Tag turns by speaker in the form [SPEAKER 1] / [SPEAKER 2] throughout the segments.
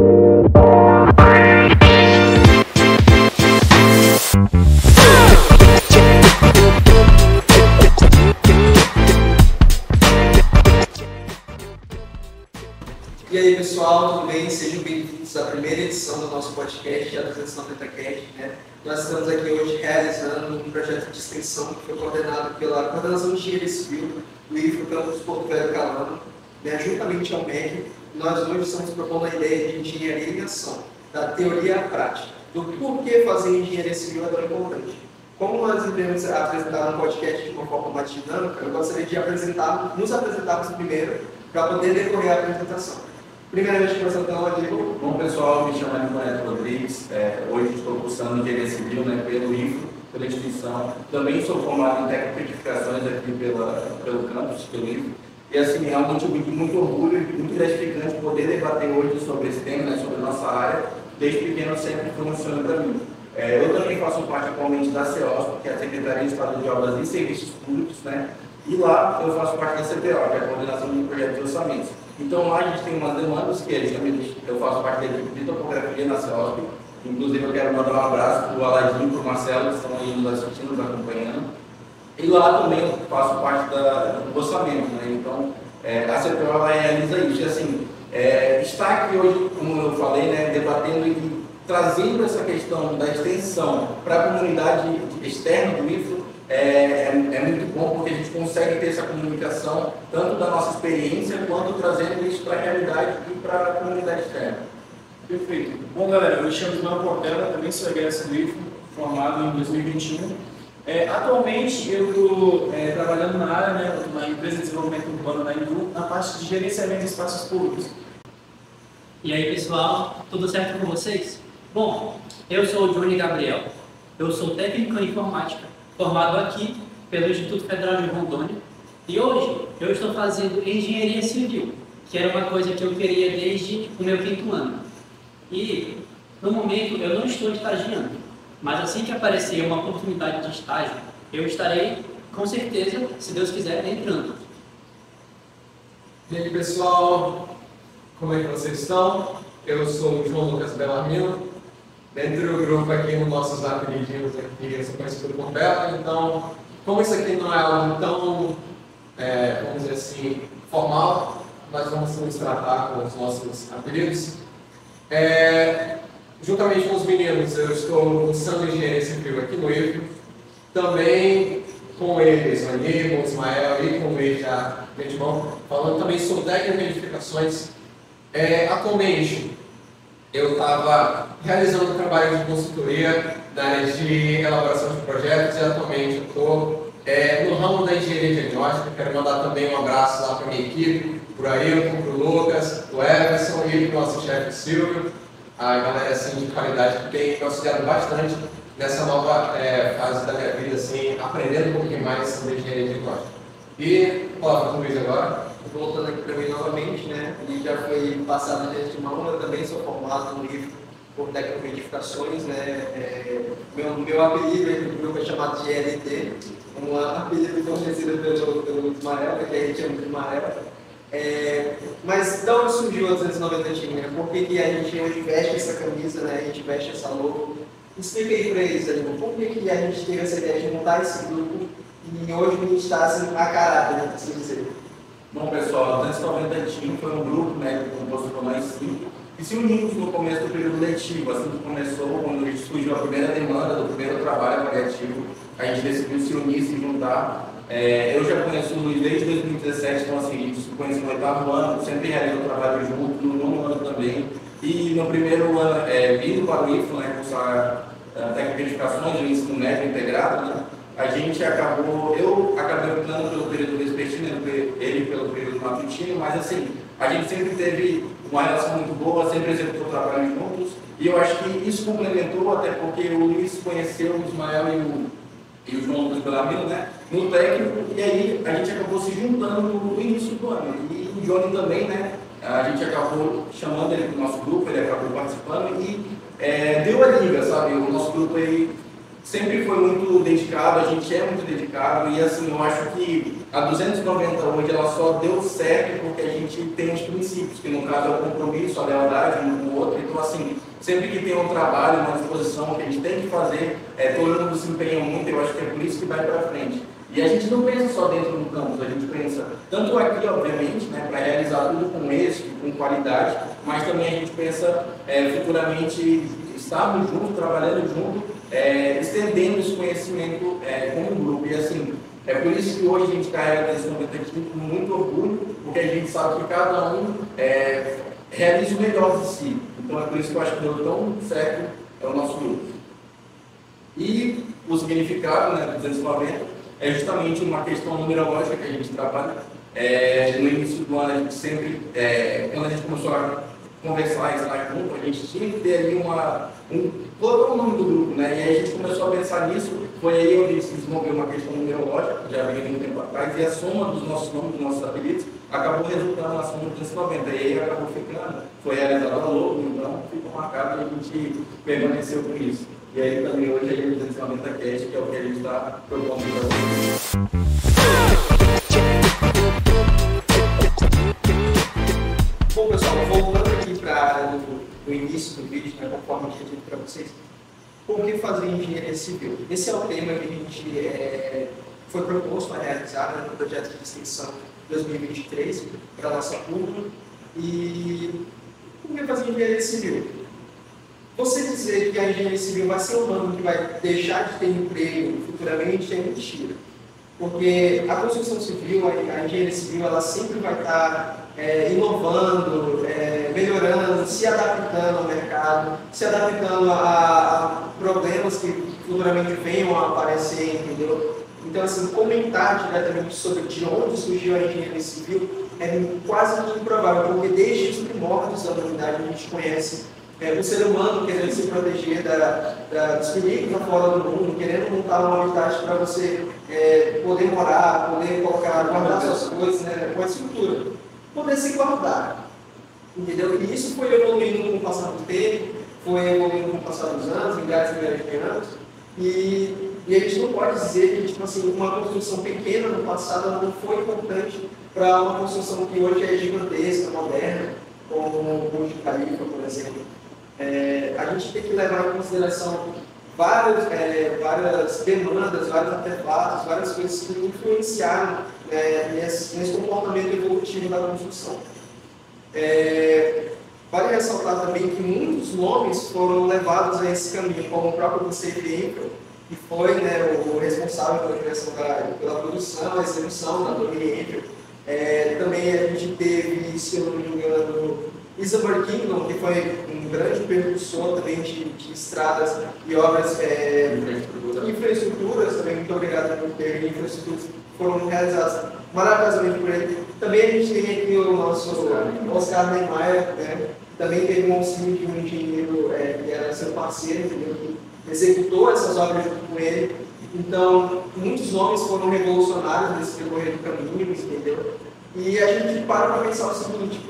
[SPEAKER 1] E aí pessoal, tudo bem? Sejam bem-vindos à primeira edição do nosso podcast, a 290cast, né? Nós estamos aqui hoje realizando um projeto de extensão que foi coordenado pela Coordenação de Engenharia Civil do IFRO Campus Porto Velho Calama, né? Juntamente ao MEC. Nós hoje estamos propondo a ideia de engenharia em ação, da teoria à prática, do porquê fazer engenharia civil é tão importante. Como nós iremos apresentar um podcast de uma forma mais dinâmica, eu gostaria de nos apresentarmos primeiro para poder decorrer a apresentação. Primeiramente, apresentando a Diego.
[SPEAKER 2] Bom, pessoal, me chamo Neto Rodrigues. Hoje estou cursando Engenharia Civil, né, pelo IFRO, pela instituição. Também sou formado em técnico de edificações aqui pelo campus, pelo IFRO. E assim, é um motivo de muito orgulho e muito gratificante poder debater hoje sobre esse tema, né, sobre a nossa área. Desde pequeno sempre foi um sonho para mim. Eu também faço parte atualmente da CEOSP, que é a Secretaria de Estado de Obras e Serviços Públicos, né? E lá eu faço parte da CPO, que é a Coordenação de Projetos e Orçamentos. Então lá a gente tem umas demandas que eu faço parte da equipe de topografia na CEOSP. Inclusive eu quero mandar um abraço para o Aladinho e para o Marcelo, que estão aí nos assistindo, nos acompanhando. E lá também eu faço parte do orçamento, né? Então a CPO ela realiza isso. E assim, está aqui hoje, como eu falei, né, debatendo e trazendo essa questão da extensão para a comunidade externa do IFRO, é muito bom porque a gente consegue ter essa comunicação tanto da nossa experiência quanto trazendo isso para a realidade e para a comunidade externa.
[SPEAKER 3] Perfeito. Bom, galera, eu me chamo Ismael Portela, também sou egresso do IFRO, formado em 2021. Atualmente eu estou trabalhando na área, né, na empresa de desenvolvimento urbano da Indu, na parte de gerenciamento de espaços públicos.
[SPEAKER 4] E aí pessoal, tudo certo com vocês? Bom, eu sou o Johnny Gabriel, eu sou técnico em informática, formado aqui pelo Instituto Federal de Rondônia, e hoje eu estou fazendo engenharia civil, que era uma coisa que eu queria desde o meu 5º ano. E no momento eu não estou estagiando, mas assim que aparecer uma oportunidade de estágio, eu estarei com certeza, se Deus quiser, entrando.
[SPEAKER 5] E aí pessoal, como é que vocês estão? Eu sou o João Lucas Bellarmino. Dentro do grupo aqui, nos nossos apelidinhos aqui, eu sou conhecido por Bela. Então, como isso aqui não é algo tão, vamos dizer assim, formal, nós vamos nos tratar com os nossos apelidos. Juntamente com os meninos, eu estou cursando engenharia civil aqui no IFRO. Também com eles, o Aníbal, o Ismael e com eles já, gente bom, falando também sou técnico em edificações. Atualmente, eu estava realizando um trabalho de consultoria na área de elaboração de projetos e atualmente eu estou no ramo da engenharia diagnóstica. Quero mandar também um abraço lá para a minha equipe, para o Ailton, para o Lucas, para o Everson e para o nosso chefe Silvio, a galera assim, de qualidade que tem me auxiliado bastante nessa nova fase da minha vida, assim, aprendendo um pouquinho mais sobre engenharia diagnóstica. E, ó, com o Luiz agora.
[SPEAKER 1] Voltando aqui para mim novamente, né? E já foi passado de mão, eu também sou formado no IFRO por técnico em edificações, né? Meu apelido aqui no grupo é chamado de ELT, um apelido fornecido pelo Ismael, que a gente chama de Ismael. Mas de onde surgiu a 290 Team, né? Por que a gente hoje veste essa camisa, né? A gente veste essa logo? Explica aí para eles, Danilo, por que a gente teve essa ideia de montar esse grupo e hoje a gente está assim, a caráter, né? Assim dizer.
[SPEAKER 2] Bom, pessoal, a 290 Team foi um grupo, né, composto por nós 5, e se unimos no começo do período letivo. Assim que começou, quando surgiu a primeira demanda do primeiro trabalho avaliativo, a gente decidiu se unir, se juntar. Eu já conheço o Luiz desde 2017, então assim, a gente se conhece no 8º ano, sempre realizou trabalho junto, no 9º ano também. E no primeiro ano, vindo para o IFRO, né, cursar técnico de edificações, o ensino médio integrado, né, eu acabei optando pelo período vespertino, ele pelo período matutino, mas assim, a gente sempre teve uma relação muito boa, sempre executou trabalho juntos, e eu acho que isso complementou, até porque o Luiz conheceu o Ismael e o João Lucas Bellarmino, né, no técnico, e aí a gente acabou se juntando no início do ano. E o Johnny também, né, a gente acabou chamando ele para o nosso grupo, ele acabou participando e deu a liga, sabe? O nosso grupo aí sempre foi muito dedicado, a gente é muito dedicado, e assim, eu acho que a 290 hoje ela só deu certo porque a gente tem os princípios, que no caso é o compromisso, a lealdade um com o outro, Então, assim, sempre que tem um trabalho, uma exposição que a gente tem que fazer, todo mundo se empenha muito, eu acho que é por isso que vai para frente. E a gente não pensa só dentro do campus, a gente pensa tanto aqui, obviamente, né, para realizar tudo com êxito, com qualidade, mas também a gente pensa futuramente estarmos juntos, trabalhando junto, estendendo esse conhecimento como grupo. E assim, é por isso que hoje a gente carrega esse momento aqui com muito orgulho, porque a gente sabe que cada um realiza o melhor de si. Então é por isso que eu acho que deu tão certo o nosso grupo. E o significado, né, do 290 é justamente uma questão numerológica que a gente trabalha. No início do ano, a gente sempre, quando a gente começou a conversar e estar junto, a gente tinha que ter ali colocar o nome do grupo, né? E aí a gente começou a pensar nisso, foi aí onde se desenvolveu uma questão numerológica, que já veio muito tempo atrás, e a soma dos nossos nomes, dos nossos apelidos, acabou resultando na soma de 290, e aí acabou ficando, foi realizado a logo, então ficou marcado e a gente permaneceu com isso. E aí também hoje a gente tem 290 Cast, que é o que a gente está propondo para vocês.
[SPEAKER 1] Bom, pessoal, voltando aqui para o início do vídeo, né, conforme eu tinha dito para vocês, por que fazer engenharia civil? Esse é o tema que a gente foi proposto a realizar, né, no projeto de extensão 2023 para a nossa turma. E por que fazer engenharia civil? Você dizer que a engenharia civil vai ser um ramo que vai deixar de ter emprego futuramente é mentira. Porque a construção civil, a engenharia civil, ela sempre vai estar inovando, melhorando, se adaptando ao mercado, se adaptando a problemas que futuramente venham a aparecer, entendeu? Então, assim, comentar diretamente sobre de onde surgiu a engenharia civil é quase que improvável, porque desde os primórdios da humanidade a gente conhece o ser humano querendo se proteger dos perigos lá fora do mundo, querendo montar uma habitat para você poder morar, poder guardar suas coisas, né, com a estrutura, poder se guardar, entendeu? E isso foi evoluindo com o passar do tempo, foi evoluindo com o passar dos anos, milhares e milhares de anos, e a gente não pode dizer que tipo assim, uma construção pequena no passado não foi importante para uma construção que hoje é gigantesca, moderna, como o Burj Khalifa, por exemplo. A gente tem que levar em consideração várias demandas, vários artefatos, várias coisas que influenciaram nesse comportamento evolutivo da construção. Vale ressaltar também que muitos nomes foram levados a esse caminho, como o próprio Gustave Eiffel, que foi o responsável pela criação pela produção, a execução da Torre Eiffel. Também a gente teve, se eu não me engano, Isambard Kingdom, que foi um grande precursor também de estradas e obras, infraestruturas também, muito obrigado por ter infraestruturas que foram realizadas maravilhosamente por ele. Também a gente tem aqui o nosso Oscar Niemeyer, né? Também teve um auxílio de um engenheiro que era seu parceiro, entendeu? Que executou essas obras junto com ele. Então, muitos nomes foram revolucionários nesse decorrer do caminho, entendeu? E a gente para pensar o seguinte: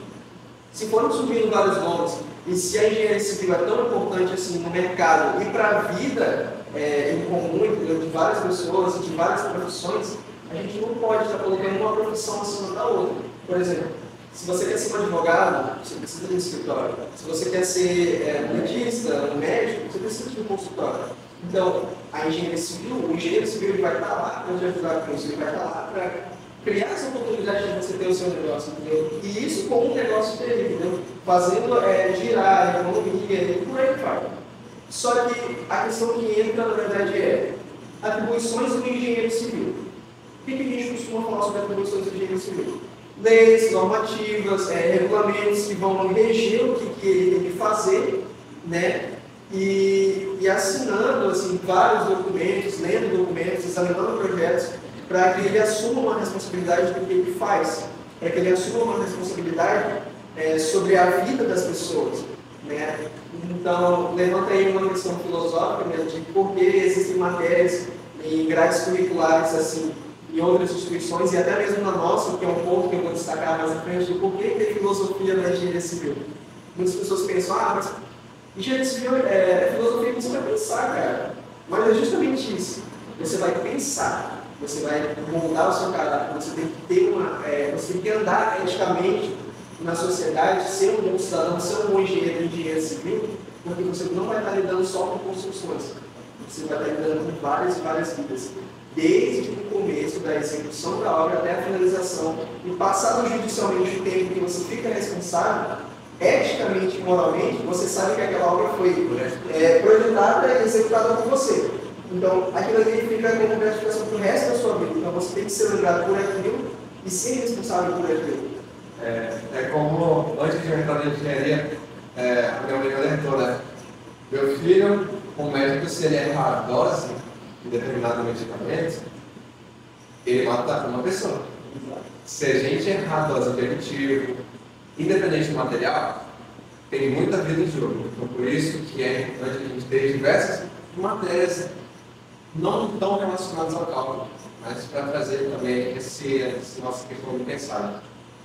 [SPEAKER 1] se foram surgindo vários nomes, e se a engenharia civil é tão importante assim no mercado e para a vida em comum, entendeu? De várias pessoas, de várias profissões, a gente não pode estar colocando uma profissão acima da outra. Por exemplo, se você quer ser um advogado, você precisa de um escritório. Se você quer ser um dentista, um médico, você precisa de um consultório. Então, a engenharia civil, o engenheiro civil ele vai estar lá para te ajudar com isso, ele vai estar lá para criar essa oportunidade de você ter o seu negócio, entendeu? E isso com um negócio dele, entendeu? Fazendo girar a economia e por aí vai. Só que a questão que entra, na verdade, é atribuições do engenheiro civil. O que a gente costuma falar sobre atribuições do engenheiro civil? Leis, normativas, regulamentos que vão reger o que ele tem que fazer, né? E assinando assim, vários documentos, lendo documentos, examinando projetos, para que ele assuma uma responsabilidade do que ele faz, para que ele assuma uma responsabilidade sobre a vida das pessoas, né? Então, levanta aí uma questão filosófica mesmo de por que existem matérias em grades curriculares assim, em outras instituições, e até mesmo na nossa, que é um ponto que eu vou destacar mais à frente, do porquê tem filosofia na engenharia civil. Muitas pessoas pensam, mas engenharia civil é filosofia que você vai pensar, cara. Mas é justamente isso. Você vai pensar, você vai moldar o seu caráter, você tem que ter você tem que andar eticamente na sociedade, ser um bom cidadão, ser um bom engenheiro civil, porque você não vai estar lidando só com construções, você vai estar lidando com várias e várias vidas, desde o começo da execução da obra até a finalização, e passado judicialmente o tempo que você fica responsável, eticamente e moralmente, você sabe que aquela obra foi projetada e executada por você. Então, aquilo ali fica como gratificação para o resto da sua vida. Então, você tem que ser lembrado por aquilo e ser responsável por aquilo.
[SPEAKER 5] É como, antes de eu entrar na engenharia, a minha amiga alertou, né? Meu filho, o médico, se ele errar a dose de determinado medicamento, ele mata uma pessoa. Se a gente errar a dose de aditivo, independente do material, tem muita vida em jogo. Então, por isso que é importante a gente ter diversas matérias não tão relacionadas ao cálculo, mas para trazer também esse nosso questão de pensar.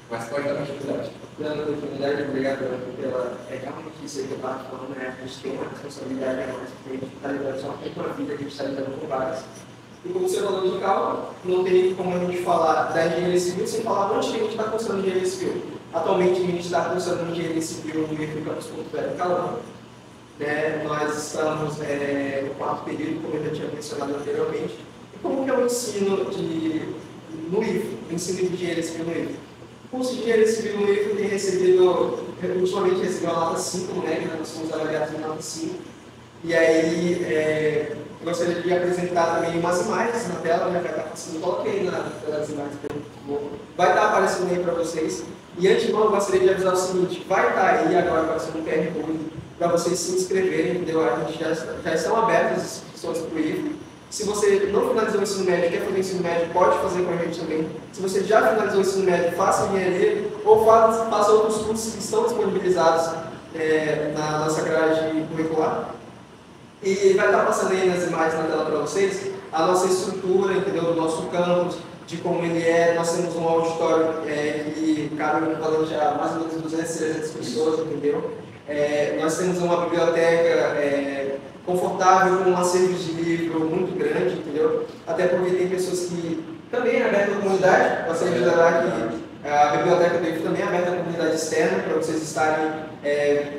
[SPEAKER 5] Mas pode dar continuidade.
[SPEAKER 1] Dando a oportunidade, obrigado pela realmente isso aí que eu estava falando, né? A gente tem uma responsabilidade a mais, porque a gente está lidando só com uma vida, a gente está lidando com várias. E como você falou de cálculo, não tem como a gente falar da engenharia civil sem falar onde que a gente está construindo engenharia civil. Atualmente a gente está construindo engenharia civil no IFE Campus Ponto Velho Calão. Nós estamos no quarto período, como eu já tinha mencionado anteriormente. E como que é o ensino no IFE, o ensino de engenharia civil no IFE? O curso de engenharia civil no IFE tem recebido, ultimamente recebeu a nota 5, né? Nós somos avaliados em nota 5. E aí, eu gostaria de apresentar também umas imagens na tela, né? Vai estar passando, coloquei nas imagens que eu vai estar aparecendo aí para vocês. E antemão, eu gostaria de avisar o seguinte: vai estar aí agora aparecendo um QR Code para vocês se inscreverem, entendeu? A gente já estão abertas as inscrições para o IFE. Se você não finalizou o ensino médio, quer fazer o ensino médio, pode fazer com a gente também. Se você já finalizou o ensino médio, faça engenharia ou faça outros cursos que estão disponibilizados na nossa grade curricular. E vai estar passando aí nas imagens na tela para vocês a nossa estrutura, entendeu? Do nosso campus, de como ele é. Nós temos um auditório que cabe um valor de mais ou menos 200, 300 pessoas, entendeu? Nós temos uma biblioteca confortável, com um acervo de livro muito grande, entendeu? Até porque tem pessoas que também é aberta à comunidade. Gostaria de lembrar que a biblioteca do IFE também é aberta à comunidade externa, para vocês estarem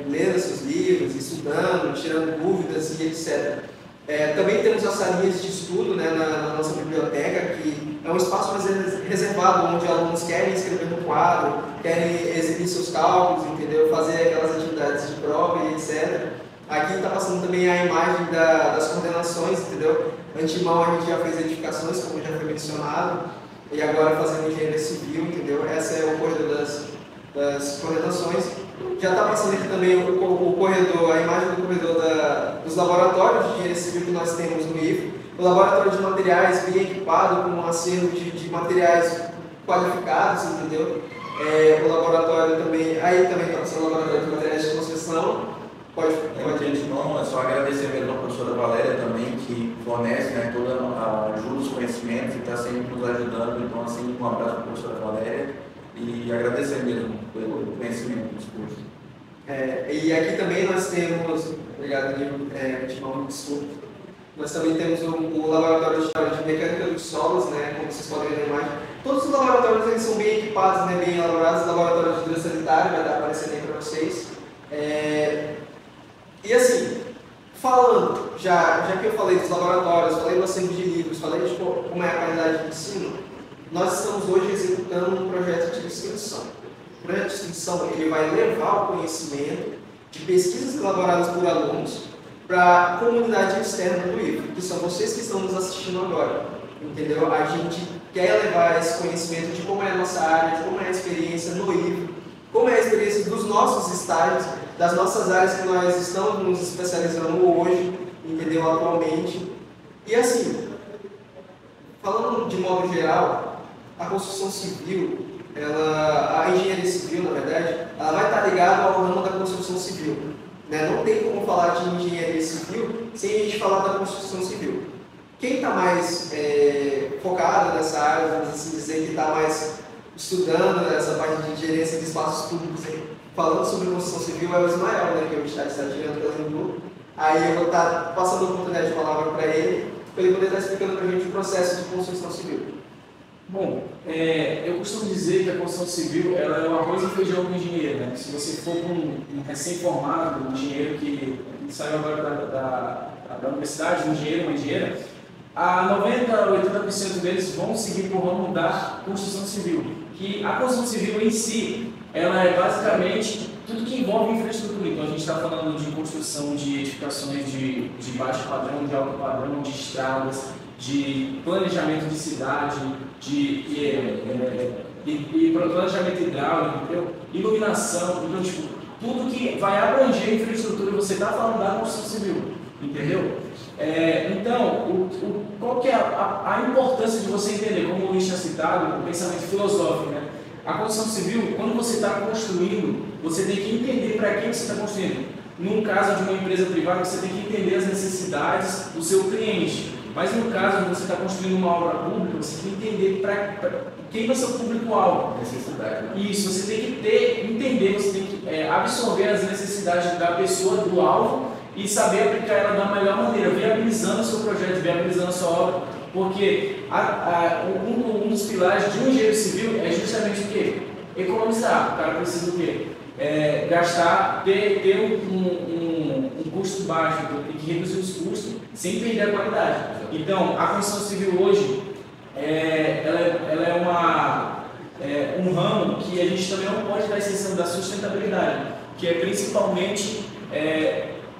[SPEAKER 1] lendo seus livros, estudando, tirando dúvidas e etc. Também temos as salinhas de estudo, né, na nossa biblioteca, que é um espaço mais reservado, onde alunos querem escrever no quadro, querem exibir seus cálculos, entendeu? Fazer aquelas atividades de prova e etc. Aqui está passando também a imagem das coordenações, entendeu? Antemão a gente já fez edificações, como já foi mencionado, e agora fazendo engenharia civil, entendeu? Essa é o corredor das coordenações. Já está passando aqui também o corredor, a imagem do corredor dos laboratórios de engenharia civil que nós temos no IFE. O laboratório de materiais bem equipado, com um acervo de materiais qualificados, entendeu? O laboratório também, aí também está passando o laboratório de materiais de construção. Pode.
[SPEAKER 2] Gente, não, é só agradecer mesmo a professora Valéria também, que fornece, né, toda a ajuda, os conhecimentos e está sempre nos ajudando. Então, assim, um abraço para a professora Valéria e agradecer mesmo pelo conhecimento dos cursos.
[SPEAKER 1] E aqui também nós temos, obrigado, Timão, desculpa. Nós também temos o laboratório de mecânica dos solos, né, como vocês podem ver na imagem. Todos os laboratórios eles são bem equipados, né, bem elaborados. O laboratório de hidro sanitário vai estar aparecendo aí para vocês. E assim, falando, já que eu falei dos laboratórios, falei do acervo de livros, falei de como é a qualidade do ensino, nós estamos hoje executando um projeto de extensão. O projeto de extensão ele vai levar o conhecimento de pesquisas elaboradas por alunos para a comunidade externa do IFE, que são vocês que estão nos assistindo agora. Entendeu? A gente quer levar esse conhecimento de como é a nossa área, de como é a experiência no IFE, como é a experiência dos nossos estágios, das nossas áreas que nós estamos nos especializando hoje, entendeu? Atualmente. E assim, falando de modo geral, a construção civil, a engenharia civil, na verdade, ela vai estar ligada ao ramo da construção civil. Né? Não tem como falar de engenharia civil sem a gente falar da construção civil. Quem está mais focado nessa área, vamos assim dizer, que está mais estudando essa parte de gerência de espaços públicos, falando sobre construção civil, é o Ismael, né, que é o estagiário pelo Embu. Aí eu vou estar passando a oportunidade de palavra para ele poder estar explicando para a gente o processo de construção civil.
[SPEAKER 3] Bom, eu costumo dizer que a construção civil ela é o arroz e feijão do engenheiro, né? Se você for para um recém-formado, um engenheiro que saiu agora da universidade, um engenheiro, uma engenheira, a 90 a 80% deles vão seguir por ramo da construção civil. Que a construção civil em si, ela é basicamente tudo que envolve infraestrutura. Então a gente está falando de construção de edificações de baixo padrão, de alto padrão, de estradas, de planejamento de cidade, de planejamento hidráulico, entendeu? Iluminação, então, tipo, tudo que vai abranger infraestrutura, você está falando da construção civil, entendeu? Então, qual que é a importância de você entender, como o Luiz tinha citado, o pensamento filosófico, né? A construção civil, quando você está construindo, você tem que entender para quem você está construindo. No caso de uma empresa privada, você tem que entender as necessidades do seu cliente. Mas no caso de você estar construindo uma obra pública, você tem que entender para quem vai ser o público-alvo.
[SPEAKER 2] Necessidade. Né?
[SPEAKER 3] Isso, você tem que entender, você tem que absorver as necessidades da pessoa, do alvo, e saber aplicar ela da melhor maneira, viabilizando o seu projeto, viabilizando a sua obra. Porque um dos pilares de um engenheiro civil é justamente o quê? Economizar. O cara precisa do quê? Gastar, ter um custo baixo, tem que reduzir os custos sem perder a qualidade. Então, a construção civil hoje, ela é um ramo que a gente também não pode dar exceção da sustentabilidade, que é principalmente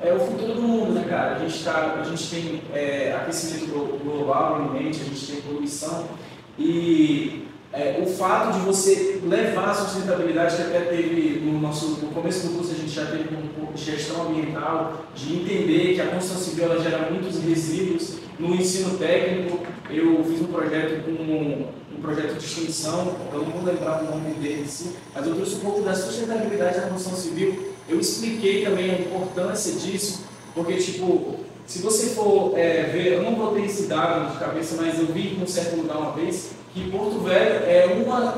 [SPEAKER 3] o futuro do mundo, né, cara? A gente tem aquecimento global iminente, a gente tem poluição e o fato de você levar a sustentabilidade, que até teve no começo do curso, a gente já teve um pouco de gestão ambiental, de entender que a construção civil ela gera muitos resíduos. No ensino técnico, eu fiz um projeto um projeto de extensão, eu não vou lembrar o nome dele assim, mas eu trouxe um pouco da sustentabilidade da construção civil. Eu expliquei também a importância disso, porque, tipo, se você for ver, eu não vou ter esse dado de cabeça, mas eu vi em um certo lugar uma vez, que Porto Velho é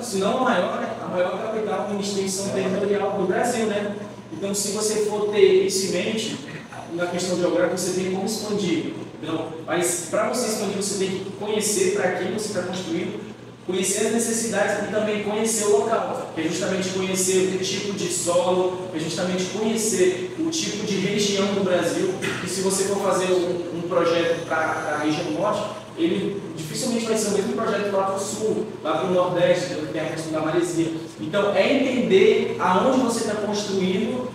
[SPEAKER 3] se não a maior capital em extensão territorial do Brasil, né? Então, se você for ter isso em mente, na questão geográfica, você tem como expandir. Então, mas para você expandir, você tem que conhecer para quem você está construindo, conhecer as necessidades e também conhecer o local, que é justamente conhecer o tipo de solo, que é justamente conhecer o tipo de região do Brasil, que se você for fazer um projeto para a região norte, ele dificilmente vai ser o mesmo projeto lá para o sul, lá para o nordeste, que tem a questão da maresia. Então, é entender aonde você está construindo,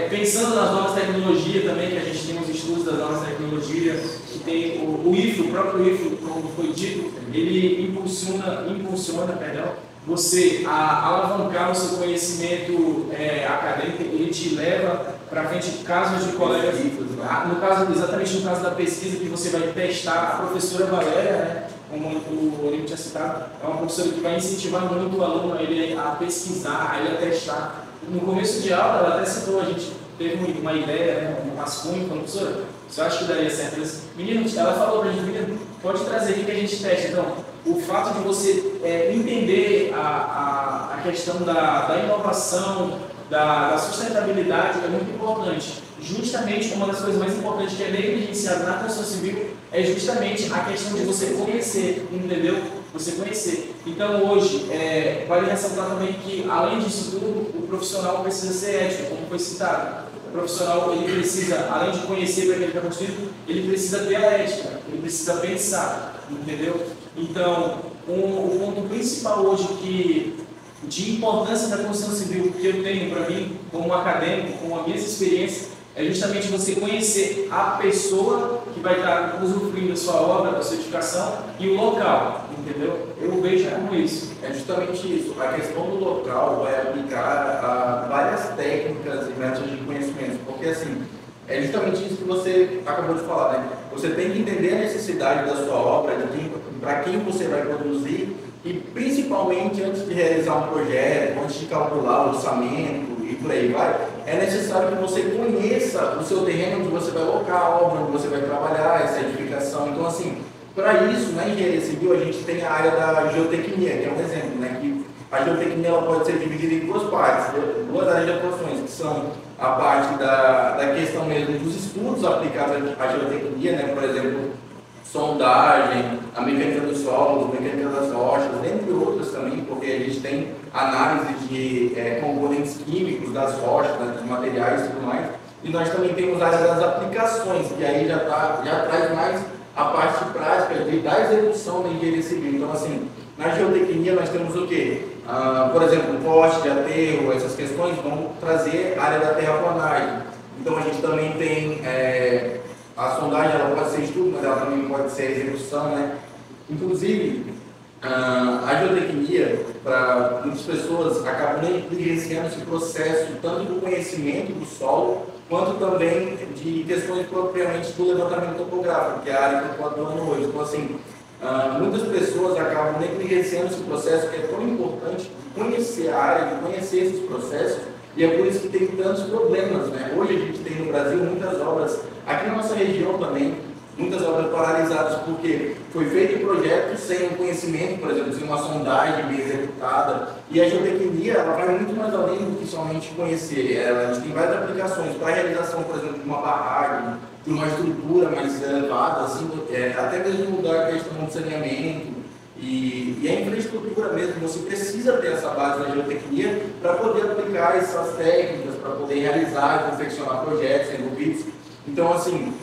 [SPEAKER 3] pensando nas novas tecnologias também, que a gente tem os estudos das novas tecnologias, que tem o IFE, o próprio IFE, como foi dito, ele impulsiona, você a alavancar o seu conhecimento acadêmico, ele te leva para frente casos de colegas, exatamente no caso da pesquisa que você vai testar, a professora Valéria, né, como o Olímpio tinha citado, é uma professora que vai incentivar muito o aluno a pesquisar, a ele a testar. No começo de aula, ela até citou, a gente teve uma ideia, né, um rascunho, falando, professora, você acha que daria certo? Ela falou para a gente, menino, pode trazer aqui que a gente teste. Então, o fato de você entender a questão da inovação, da sustentabilidade é muito importante. Justamente uma das coisas mais importantes que é negligenciada na construção civil é justamente a questão de você conhecer, entendeu? Você conhecer. Então hoje, vale ressaltar também que, além disso tudo, o profissional precisa ser ético, como foi citado. O profissional, ele precisa, além de conhecer para que ele está construindo, ele precisa ter a ética, ele precisa pensar, entendeu? Então, o ponto principal hoje de importância da construção civil que eu tenho para mim, como acadêmico, com as minhas experiências, é justamente você conhecer a pessoa que vai estar usufruindo da sua obra, da sua edificação e o local, entendeu? Eu vejo como isso.
[SPEAKER 2] É justamente isso. A questão do local vai aplicar a várias técnicas e métodos de conhecimento, porque assim, é justamente isso que você acabou de falar, né? Você tem que entender a necessidade da sua obra, para quem você vai produzir e principalmente antes de realizar um projeto, antes de calcular o orçamento e por aí vai, é necessário que você conheça o seu terreno onde você vai alocar a obra, onde você vai trabalhar essa edificação. Então, assim, para isso, na engenharia civil, a gente tem a área da geotecnia, que é um exemplo, né? Que a geotecnia ela pode ser dividida em duas partes, duas áreas de atuações, que são a parte da questão mesmo dos estudos aplicados à geotecnia, né? Por exemplo, sondagem, a mecânica dos solos, mecânica das rochas, dentre outras também, porque a gente tem análise de componentes químicos das rochas, né, dos materiais e tudo mais. E nós também temos a área das aplicações, que aí já traz mais a parte prática da execução da engenharia civil. Então, assim, na geotecnia nós temos o quê? Por exemplo, poste de aterro, essas questões vão trazer a área da terraplanagem. Então, a gente também tem a sondagem, ela pode ser estudo, mas ela também pode ser execução, né? Inclusive, a geotecnia, para muitas pessoas, acaba negligenciando esse processo, tanto do conhecimento do solo, quanto também de questões propriamente do levantamento topográfico, que é a área que eu estou atuando hoje. Então, assim, muitas pessoas acabam negligenciando esse processo, que é tão importante, de conhecer a área, de conhecer esses processos, e é por isso que tem tantos problemas, né? Hoje a gente tem no Brasil muitas obras, aqui na nossa região também, muitas obras paralisadas, porque foi feito um projeto sem um conhecimento, por exemplo, sem uma sondagem bem executada. E a geotecnia, ela vai muito mais além do que somente conhecer. A gente tem várias aplicações para a realização, por exemplo, de uma barragem, de uma estrutura mais elevada, assim, até mesmo mudar a questão do saneamento. E a infraestrutura mesmo, você precisa ter essa base da geotecnia para poder aplicar essas técnicas, para poder realizar e confeccionar projetos envolvidos. Então, assim,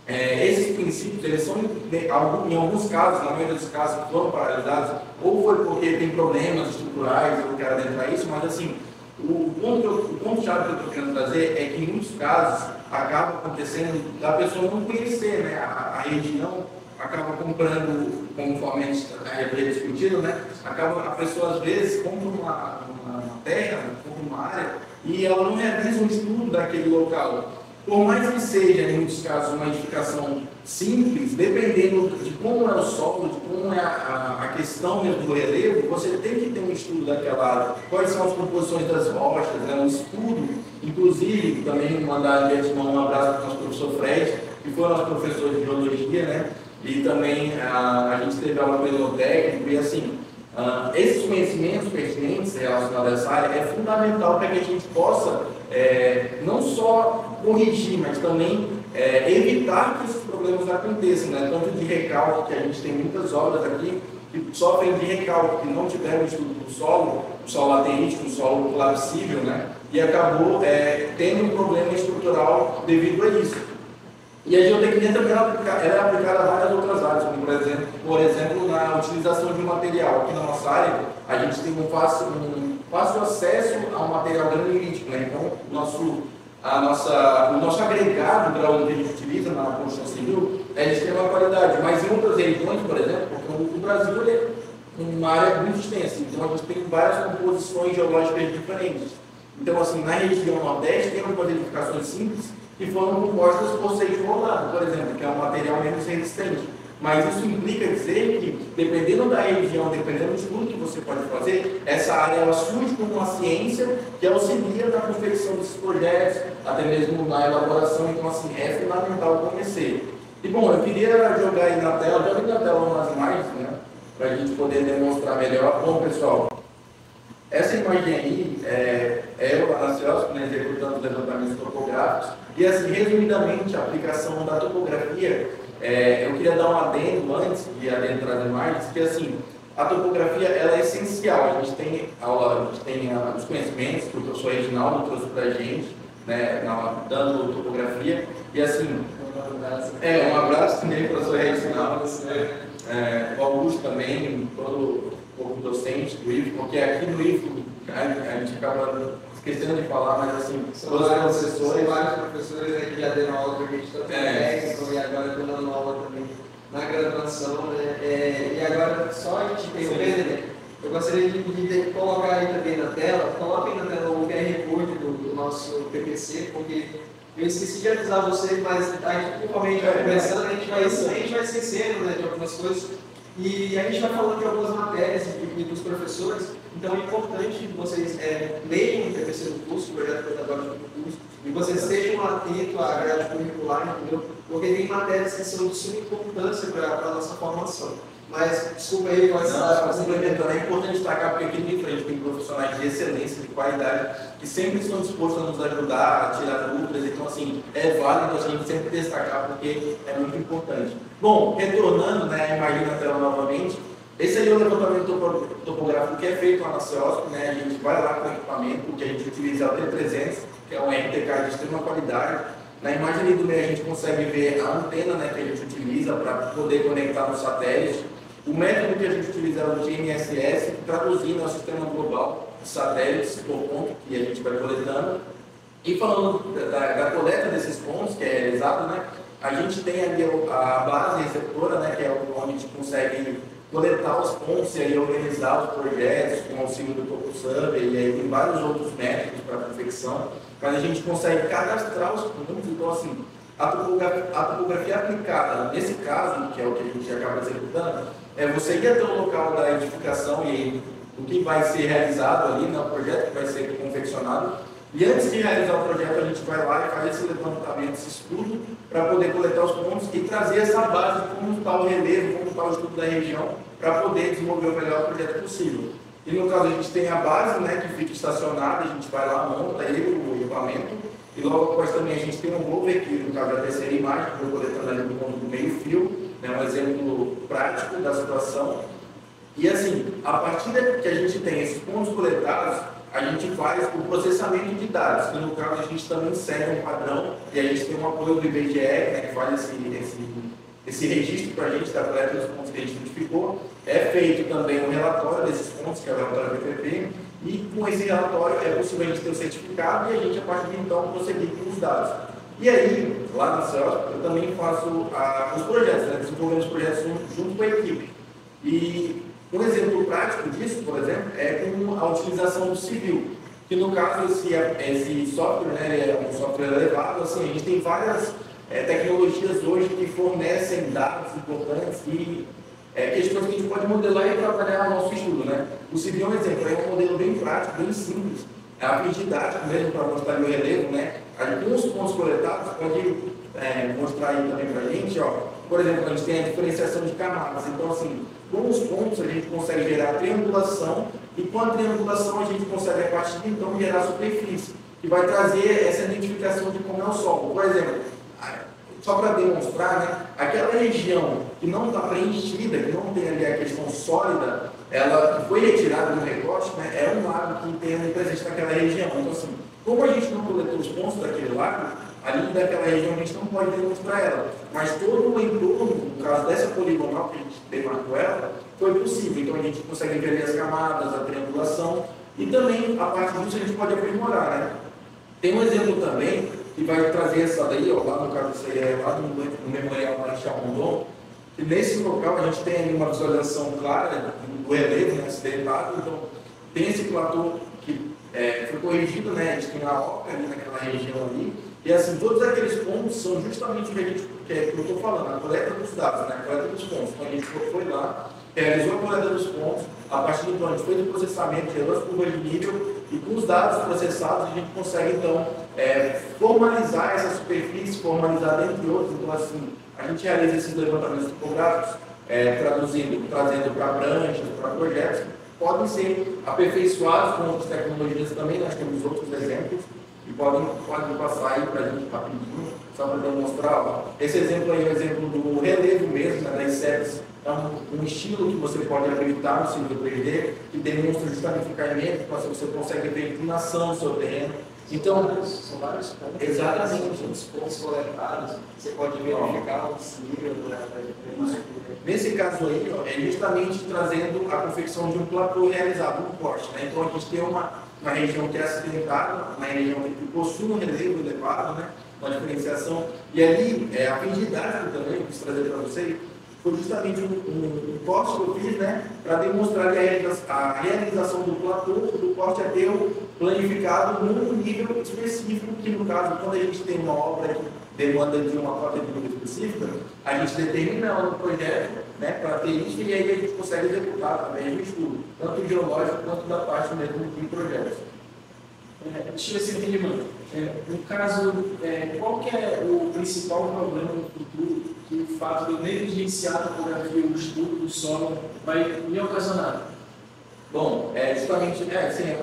[SPEAKER 2] esses princípios, eles são, em alguns casos, na maioria dos casos, foram paralisados, ou foi porque tem problemas estruturais, eu quero adentrar isso, mas assim, o ponto-chave que eu estou querendo trazer é que em muitos casos acaba acontecendo da pessoa não conhecer, né, a região, acaba comprando, conforme a gente já discutido, né, a pessoa às vezes compra uma terra, compra uma área, e ela não realiza um estudo daquele local. Por mais que seja, em muitos casos, uma edificação simples, dependendo de como é o solo, de como é a questão mesmo do relevo, você tem que ter um estudo daquela área. Quais são as composições das rochas, um estudo. Inclusive, também mandar de antemão um abraço para o nosso professor Fred, que foi nosso professor de geologia, né? E também a gente teve aula pelo técnico, e assim, esses conhecimentos pertinentes relacionados a essa área é fundamental para que a gente possa não só corrigir, mas também evitar que esses problemas aconteçam, né? Tanto de recalque, que a gente tem muitas obras aqui que sofrem de recalque, que não tiveram estudo do solo, o solo laterítico, o solo colapsível, né? E acabou tendo um problema estrutural devido a isso. E a geotecnia também é aplicada a várias outras áreas, como por exemplo na utilização de um material. Aqui na nossa área, a gente tem um fácil acesso a um material granítico, né? Então, o nosso agregado granulítico que a gente utiliza na construção civil é de extrema qualidade, mas em outras regiões, por exemplo, porque o Brasil é uma área muito extensa, então a gente tem várias composições geológicas diferentes. Então, assim, na região Nordeste tem algumas edificações simples que foram compostas por seixo rolado, por exemplo, que é um material menos resistente. Mas isso implica dizer que, dependendo da região, dependendo do estudo que você pode fazer, essa área ela surge como uma ciência que auxilia na confecção desses projetos, até mesmo na elaboração. Então, assim, é fundamental conhecer. E, bom, eu queria jogar aí na tela, joguei na tela umas imagens, né, para a gente poder demonstrar melhor. Bom, pessoal, essa imagem aí é eu lá na CELSP, né, executando os levantamentos topográficos. E, assim, resumidamente, a aplicação da topografia, eu queria dar um adendo antes de adentrar as imagens, que, assim, a topografia ela é essencial. A gente tem os conhecimentos que o professor Reginaldo trouxe para a gente, né, dando topografia. E, assim, um abraço também para o professor Reginaldo, o Augusto também, todo o corpo docente do IFO, porque aqui no IFO a gente acaba esquecendo de falar, mas assim,
[SPEAKER 1] são vários professores que já deram aula para a gente, tanto técnico, e agora estão dando aula também na graduação, né? E agora, só a gente interrompendo, né? Eu gostaria de colocar aí também na tela, coloquem na tela o QR Code do nosso PPC, porque eu esqueci de avisar vocês, mas a gente, conforme a gente vai conversando, a gente vai esquecendo, né, de algumas coisas. E a gente vai falando de algumas matérias e dos professores, então é importante que vocês leiam o PPC do curso, o projeto pedagógico do curso, e vocês estejam atentos à grade curricular, entendeu? Porque tem matérias que são de suma importância para a nossa formação. Mas, desculpa aí, pode estar
[SPEAKER 2] complementando, é importante destacar porque aqui de frente tem profissionais de excelência, de qualidade, que sempre estão dispostos a nos ajudar, a tirar dúvidas. Então, assim, assim, é válido a gente sempre destacar porque é muito importante. Bom, retornando, né, a imagem na tela novamente, esse aí é o levantamento topográfico que é feito lá na CEOSP, né, a gente vai lá com o equipamento que a gente utiliza o T300, que é um RTK de extrema qualidade. Na imagem ali do meio a gente consegue ver a antena, né, que a gente utiliza para poder conectar no satélite. O método que a gente utiliza é o GNSS, traduzindo ao sistema global de satélites por ponto que a gente vai coletando. E falando da coleta desses pontos, que é exato, né, a gente tem ali a base receptora, né, que é onde a gente consegue coletar os pontos e aí organizar os projetos com o auxílio do TopoSurvey, e aí tem vários outros métodos para confecção, mas a gente consegue cadastrar os pontos. Então, assim, a topografia aplicada, nesse caso, que é o que a gente acaba executando, é você ir até o local da edificação e o que vai ser realizado ali, né, o projeto que vai ser confeccionado. E antes de realizar o projeto, a gente vai lá e faz esse levantamento, esse estudo, para poder coletar os pontos e trazer essa base de como está o relevo, como está o estudo da região, para poder desenvolver o melhor projeto possível. E no caso, a gente tem a base, né, que fica estacionada, a gente vai lá, monta ele, o equipamento, e logo após também a gente tem um rover, que no caso é a terceira imagem, que eu estou coletando ali no ponto do meio-fio, né, um exemplo prático da situação. E assim, a partir que a gente tem esses pontos coletados, a gente faz o processamento de dados, que no caso a gente também segue um padrão, e a gente tem um apoio do IBGE, né, que faz esse registro para a gente da coleta dos pontos que a gente identificou. É feito também um relatório desses pontos, que é o relatório BPP, e com esse relatório é possível a gente ter o certificado e a gente, a partir de então, prosseguir com os dados. E aí, lá na CEOSP, eu também faço os projetos, né, desenvolvendo os projetos junto com a equipe. E um exemplo prático disso, por exemplo, é com a utilização do civil, que no caso esse software, né, é um software elevado, assim, a gente tem várias tecnologias hoje que fornecem dados importantes e questões que a gente pode modelar e trabalhar no nosso estudo, né? O civil é um exemplo, é um modelo bem prático, bem simples, é a didático mesmo para mostrar o relevo, né? Aí, com os pontos coletados, pode mostrar aí também para a gente, ó, por exemplo, a gente tem a diferenciação de camadas, então assim, com os pontos a gente consegue gerar triangulação e com a triangulação a gente consegue a partir de então gerar superfície, que vai trazer essa identificação de como é o solo. Por exemplo, só para demonstrar, né, aquela região que não está preenchida, que não tem ali a questão sólida, ela que foi retirada do recorte, né, é um lago que tem presente naquela região. Então assim, como a gente não coletou os pontos daquele lago, ali daquela região a gente não pode demonstrar ela, mas todo o entorno, no caso dessa poligonal que a gente demarcou ela, foi possível. Então a gente consegue ver as camadas, a triangulação, e também a partir disso a gente pode aprimorar, né? Tem um exemplo também que vai trazer essa daí, ó, lá no caso isso aí é lá no Memorial Marechal Rondon, que nesse local a gente tem ali uma visualização clara do relevo, né, acidentado. Então tem esse platô que foi corrigido, né, a gente tem a oca ali naquela região ali. E assim, todos aqueles pontos são justamente o que a gente que eu estou falando, a coleta dos dados, né? A coleta dos pontos. Então a gente foi lá, realizou a coleta dos pontos, a partir do plano a gente fez o processamento, gerou as curvas de nível, e com os dados processados a gente consegue então formalizar essa superfície, formalizar dentre outros. Então assim, a gente realiza esses levantamentos topográficos, trazendo para pranchas, para projetos, que podem ser aperfeiçoados com outras tecnologias também, nós temos outros exemplos. E podem passar aí para a gente rapidinho, só para demonstrar. Ó. Esse exemplo aí é um exemplo do relevo mesmo, né, das séries. É um estilo que você pode habilitar no civil 3D, que demonstra justamente o caimento, você consegue ver a inclinação do seu terreno. Então,
[SPEAKER 1] são vários pontos.
[SPEAKER 2] Exatamente.
[SPEAKER 1] Os pontos coletados, você pode verificar o nível da.
[SPEAKER 2] Nesse caso aí, ó, é justamente trazendo a confecção de um platô realizado, um corte. Né? Então, a gente tem uma região que é acidentada, uma região que possui um relevo elevado, né? Uma diferenciação. E ali, a fim didático também, que eu quis trazer para vocês, foi justamente um corte que eu fiz, né? Para demonstrar a realização do platô, do corte a ter planificado num nível específico, que no caso, quando a gente tem uma obra que demanda de uma cota de nível específica, a gente determina ela no projeto, né, característica, e aí a gente consegue executar através do estudo, tanto geológico quanto da parte mesmo de projetos.
[SPEAKER 3] Deixa eu ver se eu entendi, mano. No caso, qual que é o principal problema no futuro que o fato de eu negligenciar a topografia, o estudo do solo, vai me ocasionar?
[SPEAKER 2] Bom, justamente,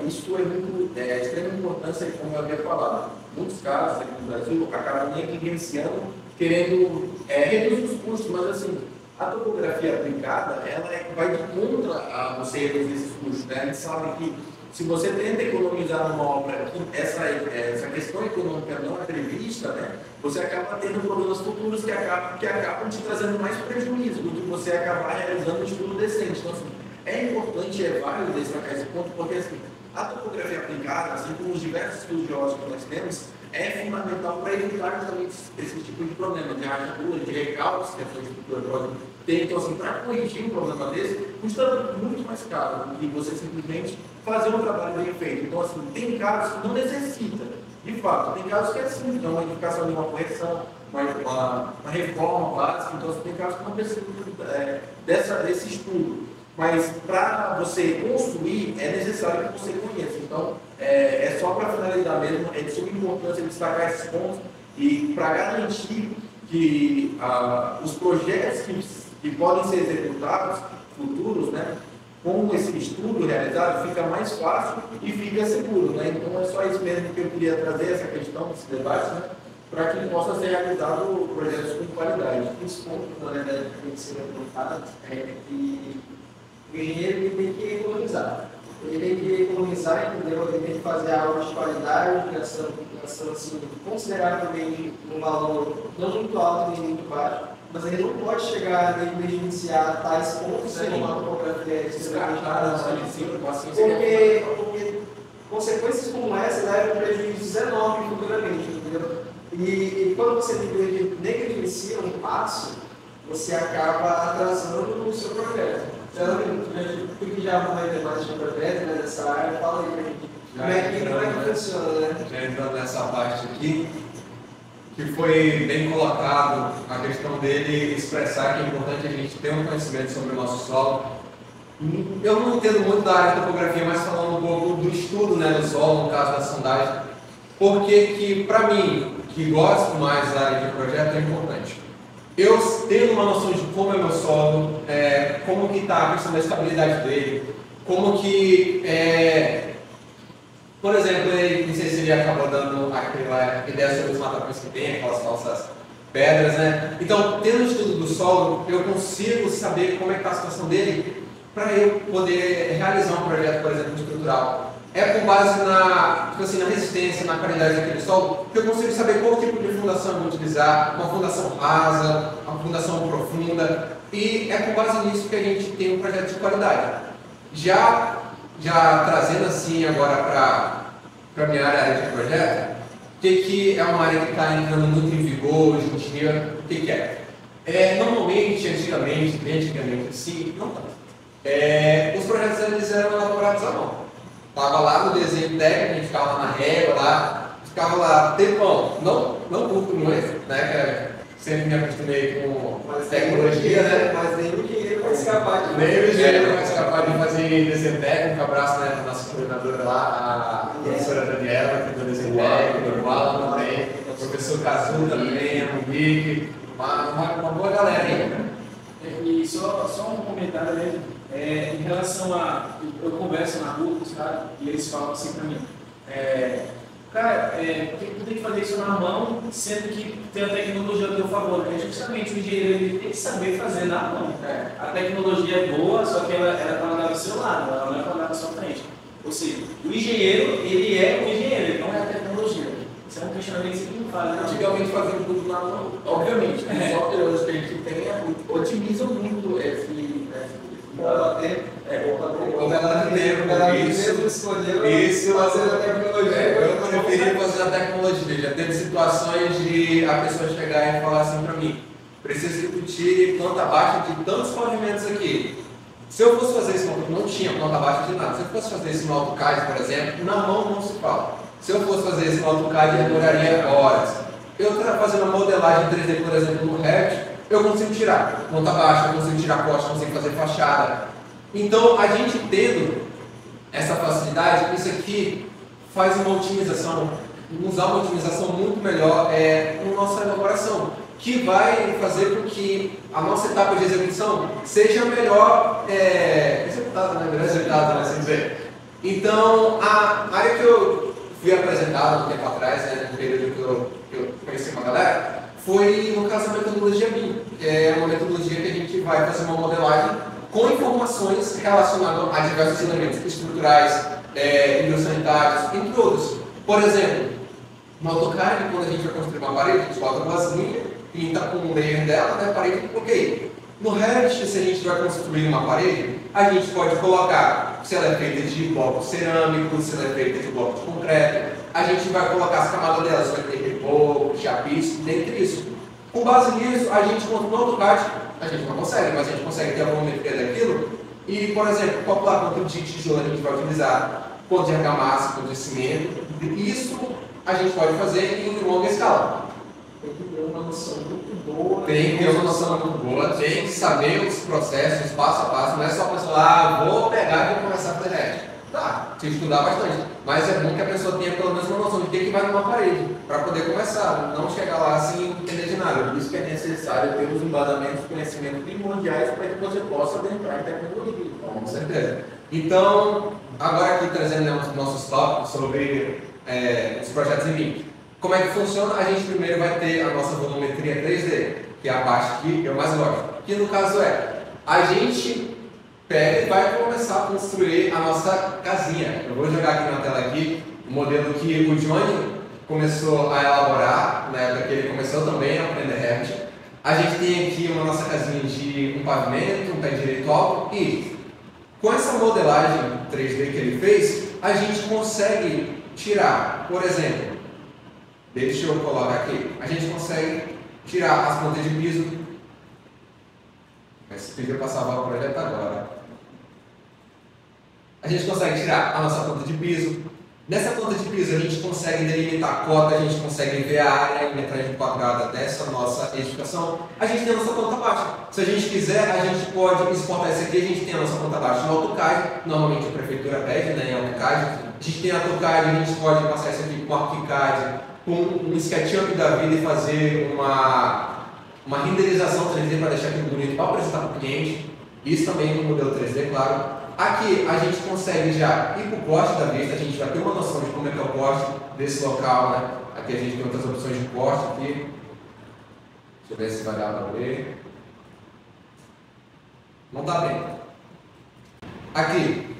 [SPEAKER 2] isso é muito de extrema importância, como eu havia falado. muitos casos aqui no Brasil, acabam negligenciando, querendo reduzir os custos, mas assim, a topografia aplicada, ela vai de contra a você reduzir esses custos, né? A gente sabe que se você tenta economizar numa obra que essa questão econômica não é prevista, né, você acaba tendo problemas futuros que acabam te trazendo mais prejuízo do que você acabar realizando um estudo decente. Então, assim, é importante, é válido destacar esse ponto, porque assim, a topografia aplicada, assim como os diversos estudos geológicos que nós temos, é fundamental para evitar justamente esse tipo de problema, de rachadura, de recalques que a sua estrutura pode ter. Então, assim, para corrigir um problema desse, custa muito mais caro do que você simplesmente fazer um trabalho bem feito. Então, assim, tem casos que não necessita, de fato, tem casos que é simples, então, uma edificação de uma correção, uma reforma básica, então, assim, tem casos que não precisam desse estudo. Mas para você construir, é necessário que você conheça. Então, é só para finalizar mesmo, é de suma importância destacar esses pontos e para garantir que os projetos que podem ser executados, futuros, né, com esse estudo realizado, fica mais fácil e fica seguro. Né? Então, é só isso mesmo que eu queria trazer, essa questão, esse debate, né, para que possa ser realizado projetos com qualidade.
[SPEAKER 1] Os pontos, na verdade, que tem que ser levantados é que o engenheiro ele tem que economizar. Ele tem que economizar, entendeu? Ele tem que fazer algo de qualidade, gastando assim, consideravelmente um valor não muito alto nem muito baixo, mas ele não pode chegar a negligenciar tais pontos sem uma topografia descartada, porque consequências como essa levam prejuízos enormes futuramente, entendeu? E quando você negligencia um passo, você acaba atrasando o seu projeto. Porque já vai ter mais de projeto nessa área, fala aí pra gente. Como é que funciona, né?
[SPEAKER 5] Já entrando nessa parte aqui, que foi bem colocado a questão dele expressar que é importante a gente ter um conhecimento sobre o nosso solo. Eu não entendo muito da área de topografia, mas falando um pouco do estudo, né, do solo, no caso da sondagem, porque que, para mim, que gosto mais da área de projeto, é importante. Eu tendo uma noção de como é o meu solo, como que está a questão da estabilidade dele, como que, por exemplo, não sei se ele acabou dando aquela ideia sobre os matapões que tem, aquelas falsas pedras, né? Então, tendo o estudo do solo, eu consigo saber como é que está a situação dele para eu poder realizar um projeto, por exemplo, estrutural. É com base na resistência, na qualidade daquele solo, que eu consigo saber qual tipo de fundação eu vou utilizar, uma fundação rasa, uma fundação profunda, e é com base nisso que a gente tem um projeto de qualidade. Já trazendo assim agora para a minha área de projeto, o que é uma área que está entrando muito em vigor hoje em dia, o que é? Normalmente, antigamente, assim, não tanto. Os projetos eles eram elaborados à mão. Estava lá no desenho técnico, a gente ficava lá na régua, ficava lá tempão, não curto muito, né? Sempre me acostumei com tecnologia, né?
[SPEAKER 1] Mas nem o dinheiro vai escapar de
[SPEAKER 5] nem o dinheiro vai escapar de fazer desenho técnico. Abraço, né, para a nossa coordenadora lá, a professora Daniela, que é do desenho técnico, o Alan também, o professor Cazu também, a Monique, uma boa galera aí.
[SPEAKER 3] E só um comentário mesmo. Em relação a. Eu converso na rua com os caras e eles falam assim pra mim: cara, tu tem que fazer isso na mão, sendo que tem a tecnologia a teu favor. É justamente o engenheiro ele tem que saber fazer na mão. A tecnologia é boa, só que ela é para andar do seu lado, ela não é para andar na sua frente. Ou seja, o engenheiro, ele é o engenheiro, ele não é a tecnologia. Isso é um questionamento que você não faz.
[SPEAKER 2] Antigamente fazendo tudo na mão, obviamente, os softwares que a gente tem otimizam muito esse.
[SPEAKER 5] Isso fazer a tecnologia. Eu preferia fazer a tecnologia. Já teve situações de a pessoa chegar e falar assim para mim: preciso que tu tire planta baixa de tantos pavimentos aqui. Se eu fosse fazer isso, não tinha planta baixa de nada. Se eu fosse fazer isso no AutoCAD, por exemplo, na mão não se fala. Se eu fosse fazer isso no AutoCAD, demoraria horas. Eu fazendo a modelagem 3D, por exemplo, no Revit, eu consigo tirar planta baixa, eu consigo tirar poste, eu consigo fazer fachada. Então, a gente tendo essa facilidade, isso aqui faz uma otimização, usar uma otimização muito melhor na nossa elaboração, que vai fazer com que a nossa etapa de execução seja melhor executada, assim dizer. Então, a área que eu fui apresentado um tempo atrás, no período com a galera, foi, no caso, a metodologia BIM, que é uma metodologia que a gente vai fazer uma modelagem com informações relacionadas a diversos elementos estruturais, hidrossanitários, entre outros. Por exemplo, no AutoCAD, quando a gente vai construir uma parede, a gente bota duas linhas, pinta com um layer dela, né, a parede, ok. No Revit, se a gente vai construir uma parede, a gente pode colocar se ela é feita de bloco cerâmico, se ela é feita de bloco de concreto, a gente vai colocar as camadas delas, vai ter reboco, chapiço, dentre isso. Com base nisso, a gente, quando no AutoCAD, a gente não consegue, mas a gente consegue ter a volumetria daquilo e, por exemplo, calcular quanto de tijolo a gente vai utilizar, quanto de argamassa, quanto de cimento, isso a gente pode fazer em longa escala.
[SPEAKER 1] Tem que ter uma noção muito boa.
[SPEAKER 5] Tem que ter uma noção muito boa, tem que saber os processos, passo a passo, não é só pensar, vou pegar e vou começar a fazer Revit. Tá, tem que estudar bastante, mas é bom que a pessoa tenha pelo menos uma noção de que vai numa parede, para poder começar, não chegar lá sem entender de nada.
[SPEAKER 2] Por isso que é necessário ter os embasamentos, conhecimentos primordiais para que você possa adentrar em tecnologia.
[SPEAKER 5] Com certeza. Então, agora aqui trazendo, né, os nossos tópicos sobre os projetos em BIM. Como é que funciona? A gente primeiro vai ter a nossa volumetria 3D, que é a parte que eu mais gosto. Que no caso a gente pega e vai começar a construir a nossa casinha. Eu vou jogar aqui na tela aqui o modelo que o Johnny começou a elaborar, na época que ele começou também a aprender Revit. A gente tem aqui uma nossa casinha de um pavimento, um pé direito alto e com essa modelagem 3D que ele fez, a gente consegue tirar, por exemplo, deixa eu colocar aqui, a gente consegue tirar as pontas de piso. Esse vídeo eu passava o projeto agora. A gente consegue tirar a nossa ponta de piso. Nessa ponta de piso a gente consegue delimitar a cota, a gente consegue ver a área em metragem quadrada dessa nossa edificação. A gente tem a nossa planta baixa. Se a gente quiser, a gente pode exportar isso aqui, a gente tem a nossa planta baixa no AutoCAD, normalmente a prefeitura pede, né, em AutoCAD. A gente tem AutoCAD, a gente pode passar isso aqui com ArchiCAD, com um SketchUp da vida e fazer uma renderização 3D para deixar aquilo bonito para apresentar para o cliente. Isso também no modelo 3D, claro. Aqui a gente consegue já ir para o corte da vista, a gente já tem uma noção de como é que é o corte desse local, né? Aqui a gente tem outras opções de corte aqui. Deixa eu ver se vai dar para ver. Não está bem. Aqui,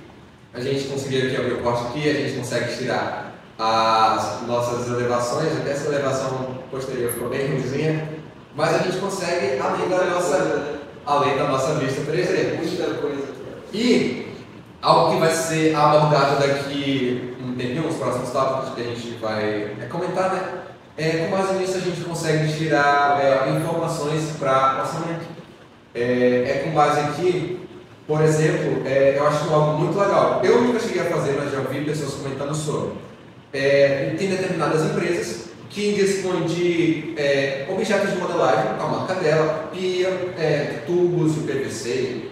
[SPEAKER 5] a gente conseguiu aqui abrir o corte aqui, a gente consegue tirar as nossas elevações, até essa elevação posterior ficou bem ruimzinha, mas a gente consegue além da nossa vista 3D.
[SPEAKER 1] Muita coisa.
[SPEAKER 5] E algo que vai ser abordado daqui um tempinho, nos próximos tópicos que a gente vai comentar, né? Com base nisso a gente consegue tirar informações para orçamento. Com base aqui, por exemplo, eu acho algo muito legal. Eu nunca cheguei a fazer, mas já ouvi pessoas comentando sobre. Tem determinadas empresas que dispõem de objetos de modelagem com a marca dela, pia, tubos de PVC,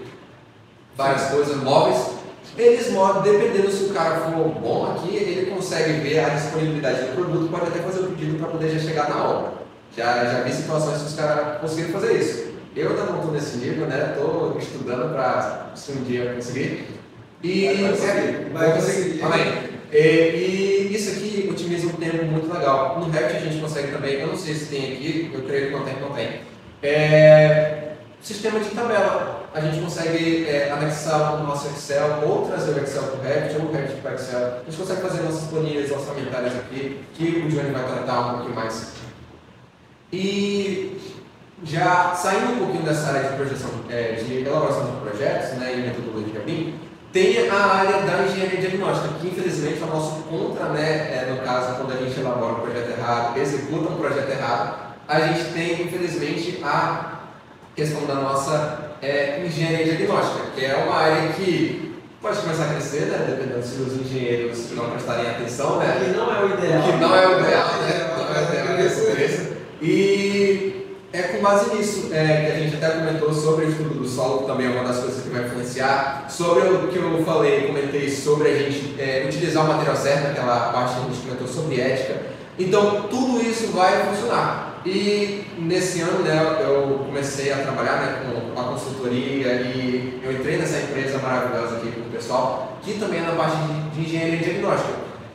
[SPEAKER 5] várias coisas, móveis. Eles modam, dependendo se o cara for bom aqui, ele consegue ver a disponibilidade do produto, pode até fazer o pedido para poder já chegar na obra. Já vi situações que os caras conseguiram fazer isso. Eu ainda não estou nesse nível, né? Estou estudando para se um dia eu conseguir.
[SPEAKER 1] Vai conseguir.
[SPEAKER 5] Amém. E isso aqui otimiza um tempo muito legal. No Revit a gente consegue também, eu não sei se tem aqui, eu creio que não tem. Sistema de tabela. A gente consegue anexar o nosso Excel, ou trazer o Excel para o Revit, ou o Revit para o Excel. A gente consegue fazer nossas planilhas orçamentárias aqui, que o Johnny vai tratar um pouquinho mais. E já saindo um pouquinho dessa área de projeção, de elaboração de projetos, né, e metodologia BIM, tem a área da engenharia diagnóstica, que infelizmente é o nosso contra, né, no caso, quando a gente elabora um projeto errado, executa um projeto errado, a gente tem, infelizmente, a questão da nossa engenharia diagnóstica, que é uma área que pode começar a crescer, né, dependendo se os engenheiros não prestarem atenção, né?
[SPEAKER 1] Que não é o ideal.
[SPEAKER 5] Que não é o ideal, né? Não é o ideal. E com base nisso que a gente até comentou sobre o estudo do solo, que também é uma das coisas que vai influenciar, sobre o que eu comentei sobre a gente utilizar o material certo, aquela parte que a gente comentou sobre ética. Então, tudo isso vai funcionar. E nesse ano, né, eu comecei a trabalhar, né, com a consultoria e eu entrei nessa empresa maravilhosa aqui com o pessoal, que também é na parte de engenharia diagnóstica.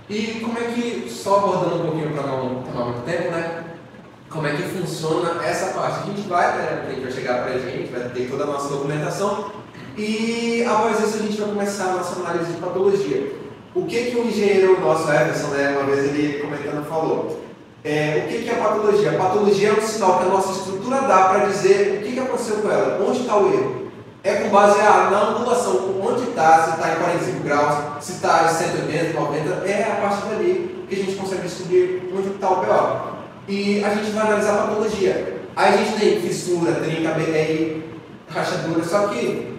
[SPEAKER 5] E como é que, só abordando um pouquinho para não tomar muito tempo, né, como é que funciona essa parte. A gente vai, né, a gente vai chegar para a gente, vai ter toda a nossa documentação e após isso a gente vai começar a nossa análise de patologia. O que o engenheiro nosso, Everson, né, uma vez ele comentando falou, o que é a patologia? A patologia é um sinal que a nossa estrutura dá para dizer o que aconteceu com ela, onde está o erro. É com base na angulação, onde está, se está em 45 graus, se está em 180, 90, é a partir dali que a gente consegue descobrir onde está o BO. E a gente vai analisar a patologia. Aí a gente tem fissura, trinca, BR, rachadura, só que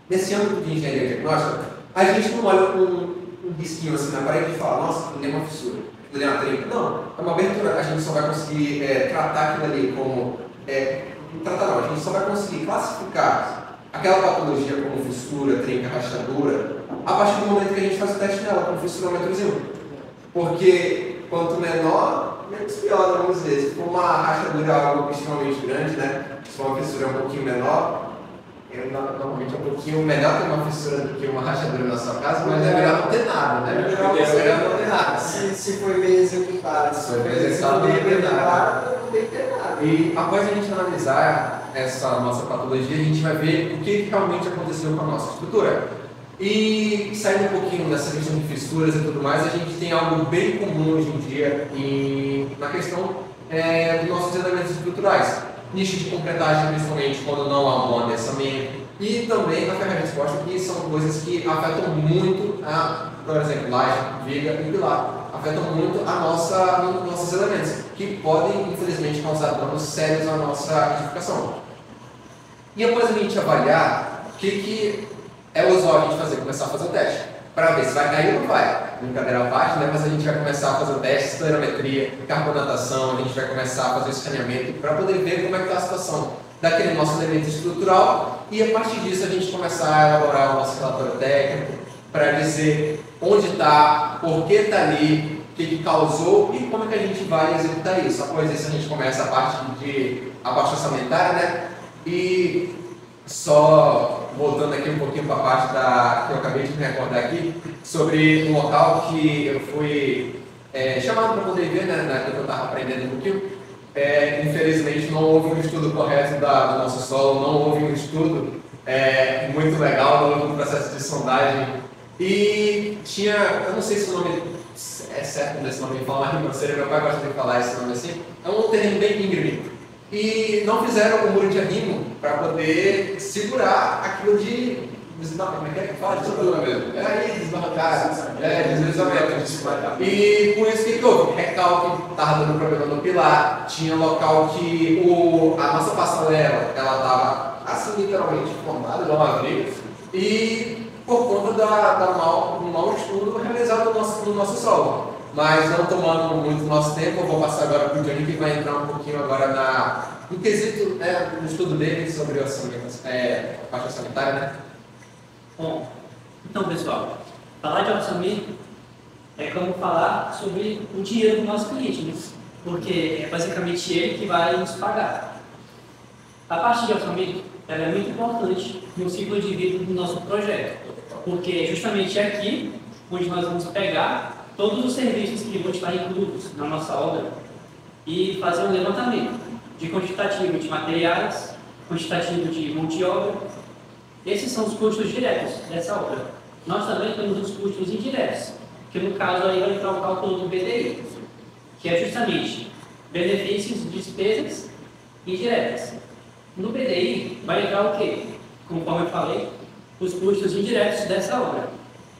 [SPEAKER 5] nesse âmbito de engenharia diagnóstica, a gente não olha um risquinho assim na parede e fala, nossa, aquilo é uma fissura, aquilo é uma trinca. Não, é uma abertura, a gente só vai conseguir tratar aquilo ali como... tratar não, a gente só vai conseguir classificar aquela patologia como fissura, trinca, rachadura, a partir do momento que a gente faz o teste nela com fissurômetrozinho. Porque quanto menor, menos pior, vamos dizer. Se for uma rachadura algo extremamente grande, né? Se for uma fissura um pouquinho menor, normalmente é um pouquinho melhor ter uma fissura do que uma rachadura na sua casa, mas é melhor não ter nada, né? É melhor não ter nada.
[SPEAKER 1] Se for bem executado, se for bem executado, não tem que ter nada.
[SPEAKER 5] E após a gente analisar essa nossa patologia, a gente vai ver o que realmente aconteceu com a nossa estrutura. E saindo um pouquinho dessa questão de fissuras e tudo mais, a gente tem algo bem comum hoje em dia na questão dos nossos elementos estruturais. Nicho de concretagem, principalmente quando não há um adensamento. E também na ferramenta exposta, que são coisas que afetam muito, por exemplo, laje, viga e pilar. Afetam muito nossos elementos, que podem, infelizmente, causar danos sérios à nossa edificação. E após a gente avaliar, o que é usual a gente começar a fazer o teste, para ver se vai cair ou não vai. Brincadeira à parte, né? Mas a gente vai começar a fazer o teste, estoerometria, carbonatação, a gente vai começar a fazer o escaneamento para poder ver como é que está a situação daquele nosso elemento estrutural e a partir disso a gente começar a elaborar o nosso relatório técnico para dizer onde está, por que está ali, o que causou e como é que a gente vai executar isso. Após isso a gente começa a parte de abaixo orçamentária, né? E só voltando aqui um pouquinho para a parte que eu acabei de me recordar aqui, sobre um local que eu fui chamado para poder ver, né, naquilo que eu estava aprendendo um pouquinho. Infelizmente não houve um estudo correto do nosso solo, não houve um estudo muito legal, não houve um processo de sondagem. E tinha, eu não sei se o nome é certo desse nome, falar uma ribanceira, meu pai gosta de falar esse nome assim, é um terreno bem íngreme. E não fizeram o muro de arrimo para poder segurar aquilo de desbarrancar. Como é que fala? Desbarrancar. Deslizamento. E com isso que houve? Recalque, estava dando problema no pilar, tinha local que a nossa passarela estava assim literalmente formada, igual uma viga, e por conta do mau estudo realizado no nosso solo. Mas não tomando muito nosso tempo, eu vou passar agora para o Johnny, que vai entrar um pouquinho agora no quesito, no estudo dele sobre a parte orçamentária, né?
[SPEAKER 4] Bom, então pessoal, falar de orçamento é como falar sobre o dinheiro do nosso cliente, né? Porque é basicamente ele que vai nos pagar. A parte de orçamento ela é muito importante no ciclo de vida do nosso projeto, porque justamente é aqui onde nós vamos pegar todos os serviços que vão estar incluídos na nossa obra e fazer um levantamento de quantitativo de materiais, quantitativo de mão de obra. Esses são os custos diretos dessa obra. Nós também temos os custos indiretos, que no caso aí vai entrar o cálculo do BDI, que é justamente benefícios, despesas indiretas. No BDI vai entrar o quê? Conforme eu falei, os custos indiretos dessa obra,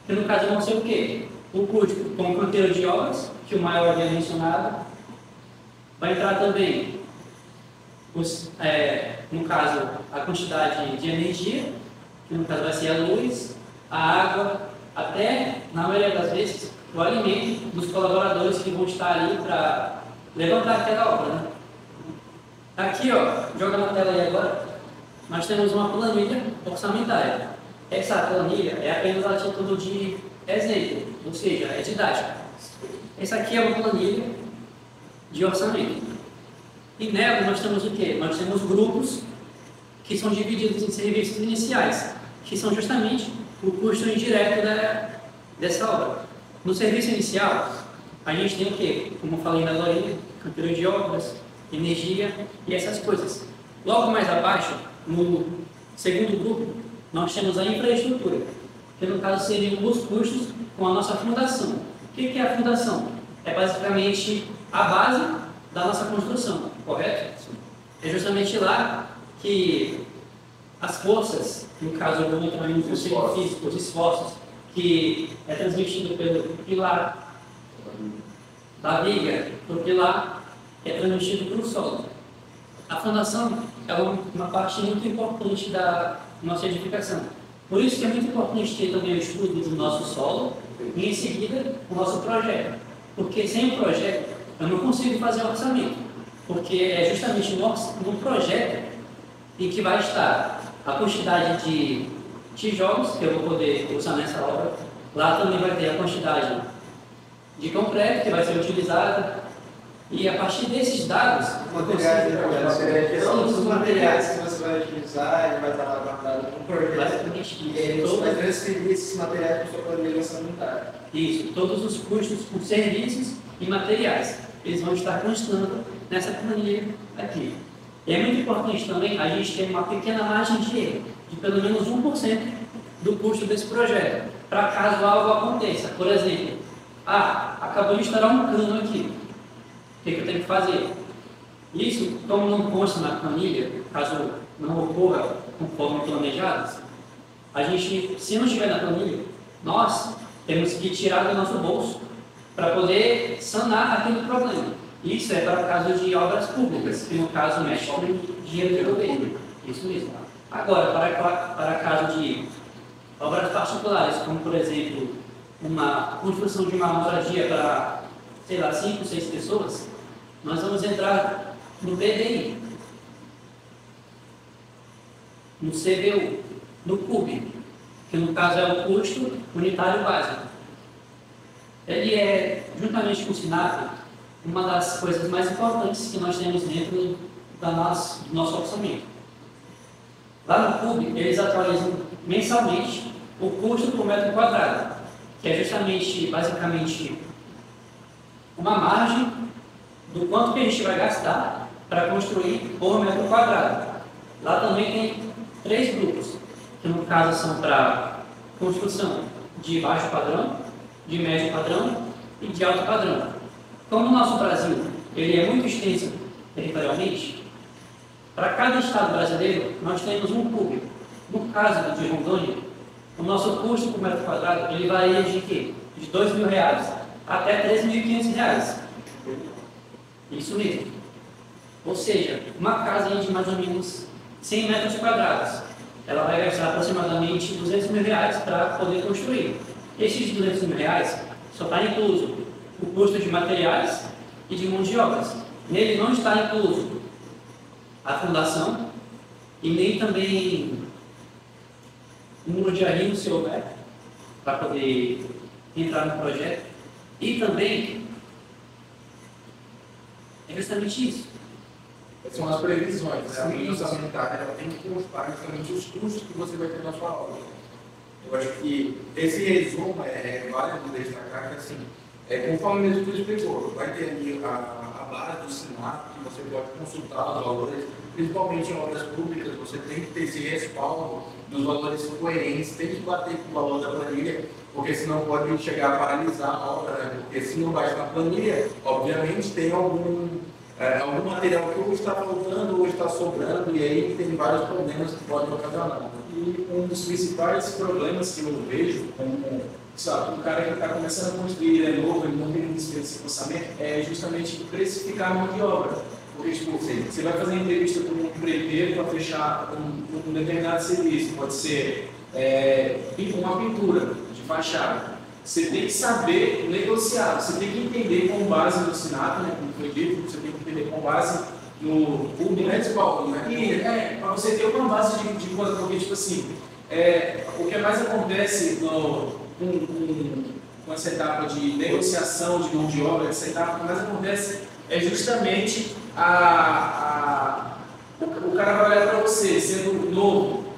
[SPEAKER 4] que no caso vão ser o quê? O custo com o canteiro de obras, que o maior havia mencionado. Vai entrar também, no caso, a quantidade de energia, que no caso vai ser a luz, a água, até, na maioria das vezes, o alimento dos colaboradores que vão estar ali para levantar aquela obra, né? Aqui, ó, joga na tela aí agora, nós temos uma planilha orçamentária. Essa planilha é apenas a título de exemplo, ou seja, é didática. Essa aqui é uma planilha de orçamento. E nela nós temos o quê? Nós temos grupos que são divididos em serviços iniciais, que são justamente o custo indireto dessa obra. No serviço inicial, a gente tem o quê? Como eu falei na Lorinha, canteiro de obras, energia e essas coisas. Logo mais abaixo, no segundo grupo, nós temos a infraestrutura, que no caso seriam os custos com a nossa fundação. O que é a fundação? É basicamente a base da nossa construção, correto? É justamente lá que as forças, no caso eu vou entrar em um conceito físico, os esforços, que é transmitido pelo pilar da viga para o pilar, é transmitido para o solo. A fundação é uma parte muito importante da nossa edificação. Por isso que é muito importante ter também o estudo do nosso solo e, em seguida, o nosso projeto. Porque sem o projeto, eu não consigo fazer o orçamento. Porque é justamente no projeto em que vai estar a quantidade de tijolos que eu vou poder usar nessa obra. Lá também vai ter a quantidade de concreto que vai ser utilizada. E a partir desses dados,
[SPEAKER 1] os materiais que você vai utilizar, ele vai estar lá guardado no projeto. E aí você vai transferir esses materiais para a sua planilha orçamentária.
[SPEAKER 4] Isso, todos os custos por serviços e materiais, eles vão estar constando nessa planilha aqui. E é muito importante também a gente ter uma pequena margem de erro, de pelo menos 1% do custo desse projeto, para caso algo aconteça. Por exemplo, acabou de estourar um cano aqui. O que eu tenho que fazer? Isso, como não consta na planilha, caso não ocorra conforme planejado, a gente, se não estiver na planilha, nós temos que tirar do nosso bolso para poder sanar aquele problema. Isso é para o caso de obras públicas, que no caso mexe com dinheiro de governo. Isso mesmo. Agora, para caso de obras particulares, como por exemplo, uma construção de uma moradia para, sei lá, 5, 6 pessoas, nós vamos entrar no PDI, no CBU, no CUB, que no caso é o custo unitário básico. Ele é, juntamente com o SINAP, uma das coisas mais importantes que nós temos dentro do nosso orçamento. Lá no CUB, eles atualizam mensalmente o custo por metro quadrado, que é justamente, basicamente, uma margem do quanto que a gente vai gastar para construir por metro quadrado. Lá também tem 3 grupos, que no caso são para construção de baixo padrão, de médio padrão e de alto padrão. Como o nosso Brasil ele é muito extenso territorialmente, para cada estado brasileiro nós temos um público. No caso de Rondônia, o nosso custo por metro quadrado ele varia de quê? De R$2.000 até R$3.500. Isso mesmo. Ou seja, uma casa de mais ou menos 100 metros quadrados, ela vai gastar aproximadamente R$200.000 para poder construir. Esses R$200.000 só está incluso o custo de materiais e de mão de obras. Nele não está incluso a fundação e nem também o muro de arrimo, se houver, para poder entrar no projeto. E também é justamente isso.
[SPEAKER 2] São as previsões, a planilha orçamentária, ela tem que constar justamente os custos que você vai ter na sua obra. Eu acho que esse resumo válido destacar que, assim, conforme mesmo tu explicou, vai ter ali a base do SINAP, que você pode consultar os valores, principalmente em obras públicas, você tem que ter esse respaldo dos valores coerentes, tem que bater com o valor da planilha, porque senão pode chegar a paralisar a obra, né? Porque se não bate na planilha, obviamente tem algum material que ou está faltando ou está sobrando, e aí tem vários problemas que podem ocasionar.
[SPEAKER 3] E um dos principais problemas que eu vejo, como sabe, o cara que está começando a construir, ele é novo, ele não tem muito experiência em orçamento, é justamente precificar a mão de obra. Porque, tipo, você vai fazer entrevista com um empreiteiro para fechar um determinado serviço, pode ser uma pintura de fachada. Você tem que saber negociar, você tem que entender com base no SINAP, né, como foi dito, você tem que entender com base no público, né, para você ter uma base de conta, porque, tipo assim, o que mais acontece com essa etapa de negociação de mão de obra, essa etapa que mais acontece é justamente o cara vai olhar para você, sendo novo,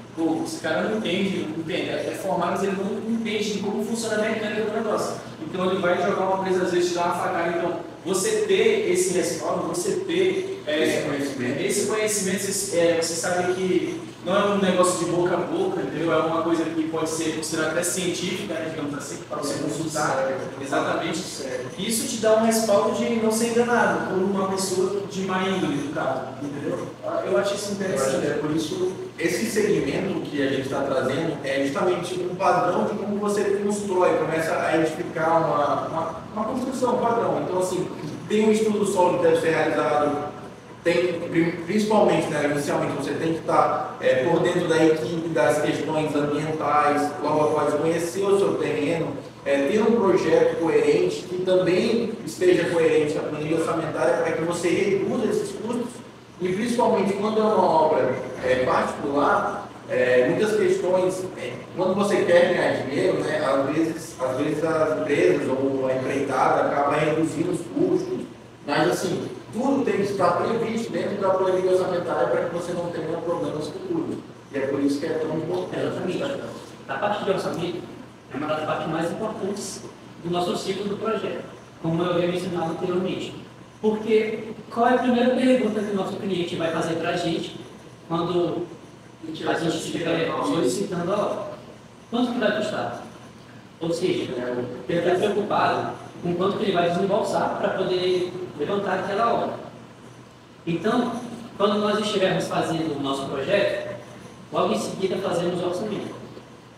[SPEAKER 3] esse cara não entende, é formado, mas ele não entende como funciona a mecânica do negócio. Então ele vai jogar uma presa, às vezes, te dar uma facada. Então, você ter esse respaldo, você ter esse conhecimento você sabe que não é um negócio de boca a boca, entendeu? É uma coisa que pode ser considerada até científica, né, digamos assim, para você consultar. Exatamente. Isso te dá um respaldo de não ser enganado por uma pessoa de má índole, no caso, entendeu? Eu acho isso interessante.
[SPEAKER 2] Por isso, esse segmento que a gente está trazendo é justamente um padrão de como você constrói, começa a identificar uma construção, um padrão. Então, assim, tem um estudo solo que deve ser realizado. Tem, principalmente, né, inicialmente, você tem que estar por dentro da equipe das questões ambientais, logo após conhecer o seu terreno, ter um projeto coerente que também esteja coerente com a planilha orçamentária para que você reduza esses custos e, principalmente, quando é uma obra particular, muitas questões, quando você quer ganhar dinheiro, né, às vezes as empresas ou a empreitada acaba reduzindo os custos, mas, assim, tudo tem que estar previsto dentro da planilha orçamentária para que você não tenha problemas futuros. E é por isso que é tão importante.
[SPEAKER 4] A parte de orçamento é uma das partes mais importantes do nosso ciclo do projeto, como eu havia mencionado anteriormente. Porque qual é a primeira pergunta que o nosso cliente vai fazer para a gente quando a gente estiver solicitando a obra? Quanto que vai custar? Ou seja, ele está preocupado com quanto que ele vai desembolsar para poder levantar aquela obra. Então, quando nós estivermos fazendo o nosso projeto, logo em seguida fazemos o orçamento.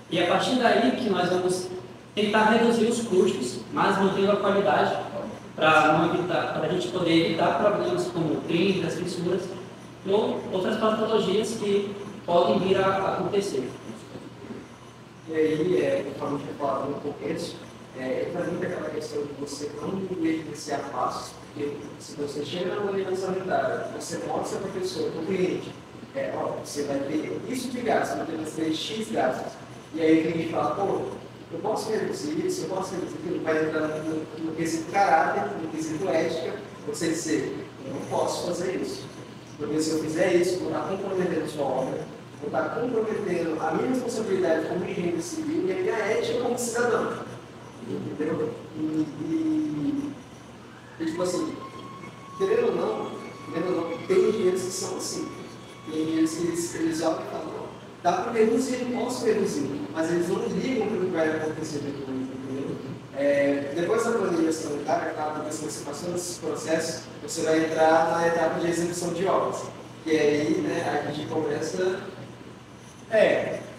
[SPEAKER 4] E a partir daí que nós vamos tentar reduzir os custos, mas mantendo a qualidade para a gente poder evitar problemas como trincas, fissuras ou outras patologias que podem vir a acontecer.
[SPEAKER 1] E aí, conforme eu tinha falado no começo, entra muito aquela questão de você não negligenciar passos, porque se você chega na planilha orçamentária, você mostra para a pessoa, para o cliente, você vai ter isso de gastos, vai ter X gastos. E aí o cliente fala, pô, eu posso reduzir isso, eu posso reduzir aquilo, vai entrar no quesito caráter, no quesito ética, você dizer, eu não posso fazer isso. Porque se eu fizer isso, vou estar comprometendo a sua obra, vou estar comprometendo a minha responsabilidade como engenheiro civil e a minha ética como cidadão. Entendeu? E tipo assim, querendo ou não, tem engenheiros que são assim. Tem engenheiros que eles olham e falam, não, dá para reduzir, eu posso reduzir, mas eles não ligam para o que vai acontecer depois, entendeu? Depois da planilha orçamentária, claro, depois que você passou nesses processos, você vai entrar na etapa de execução de obras. E aí, né, a gente começa...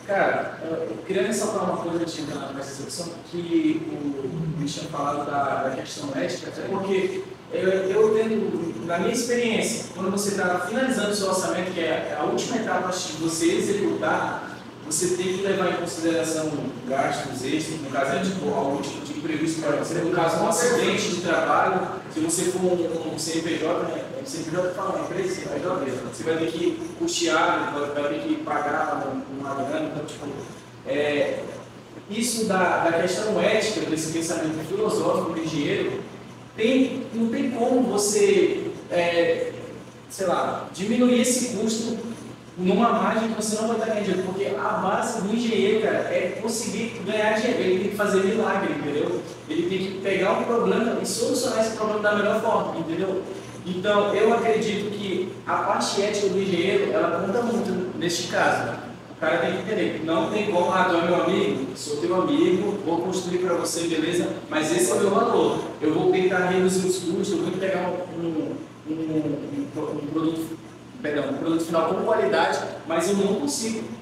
[SPEAKER 3] Cara, eu queria ressaltar uma coisa antes de entrar nessa execução, que o Luiz tinha falado da questão ética, porque eu tendo, na minha experiência, quando você está finalizando o seu orçamento, que é a última etapa de você executar, você tem que levar em consideração gastos extras, no caso algum tipo de imprevisto para você, no caso um acidente de trabalho, se você for um CNPJ, né? CNPJ fala uma empresa, CNPJ, você vai ter que custear, vai ter que pagar uma grana, então tipo, isso da questão ética, desse pensamento filosófico do engenheiro, não tem como você, sei lá, diminuir esse custo numa margem que você não vai estar ganhando, porque a base do engenheiro, cara, é conseguir ganhar dinheiro, ele tem que fazer milagre, entendeu? Ele tem que pegar um problema e solucionar esse problema da melhor forma, entendeu? Então, eu acredito que a parte ética do engenheiro, ela conta muito neste caso. O cara tem que entender que não tem como, tu é meu amigo, sou teu amigo, vou construir para você, beleza? Mas esse é o meu valor. Eu vou tentar reduzir os custos, eu vou pegar um produto final com qualidade, mas eu não consigo.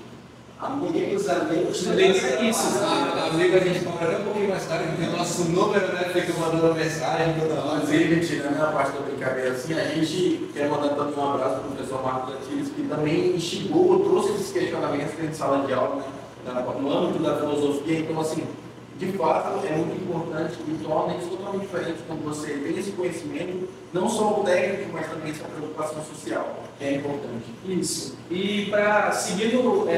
[SPEAKER 1] Amigos, amigos,
[SPEAKER 5] Amigo, a gente compra um pouquinho mais tarde, porque o nosso número, né, fica mandando mensagem toda hora.
[SPEAKER 2] Inclusive, tirando a parte da brincadeira, assim, a gente quer mandar também um abraço para o professor Marcos Antilles, que também instigou, trouxe esses questionamentos dentro de sala de aula, né, no âmbito da filosofia. Então, assim, de fato, é muito importante e torna isso totalmente diferente quando você tem esse conhecimento, não só o técnico, mas também essa preocupação social, que é importante.
[SPEAKER 3] Isso. E para seguir o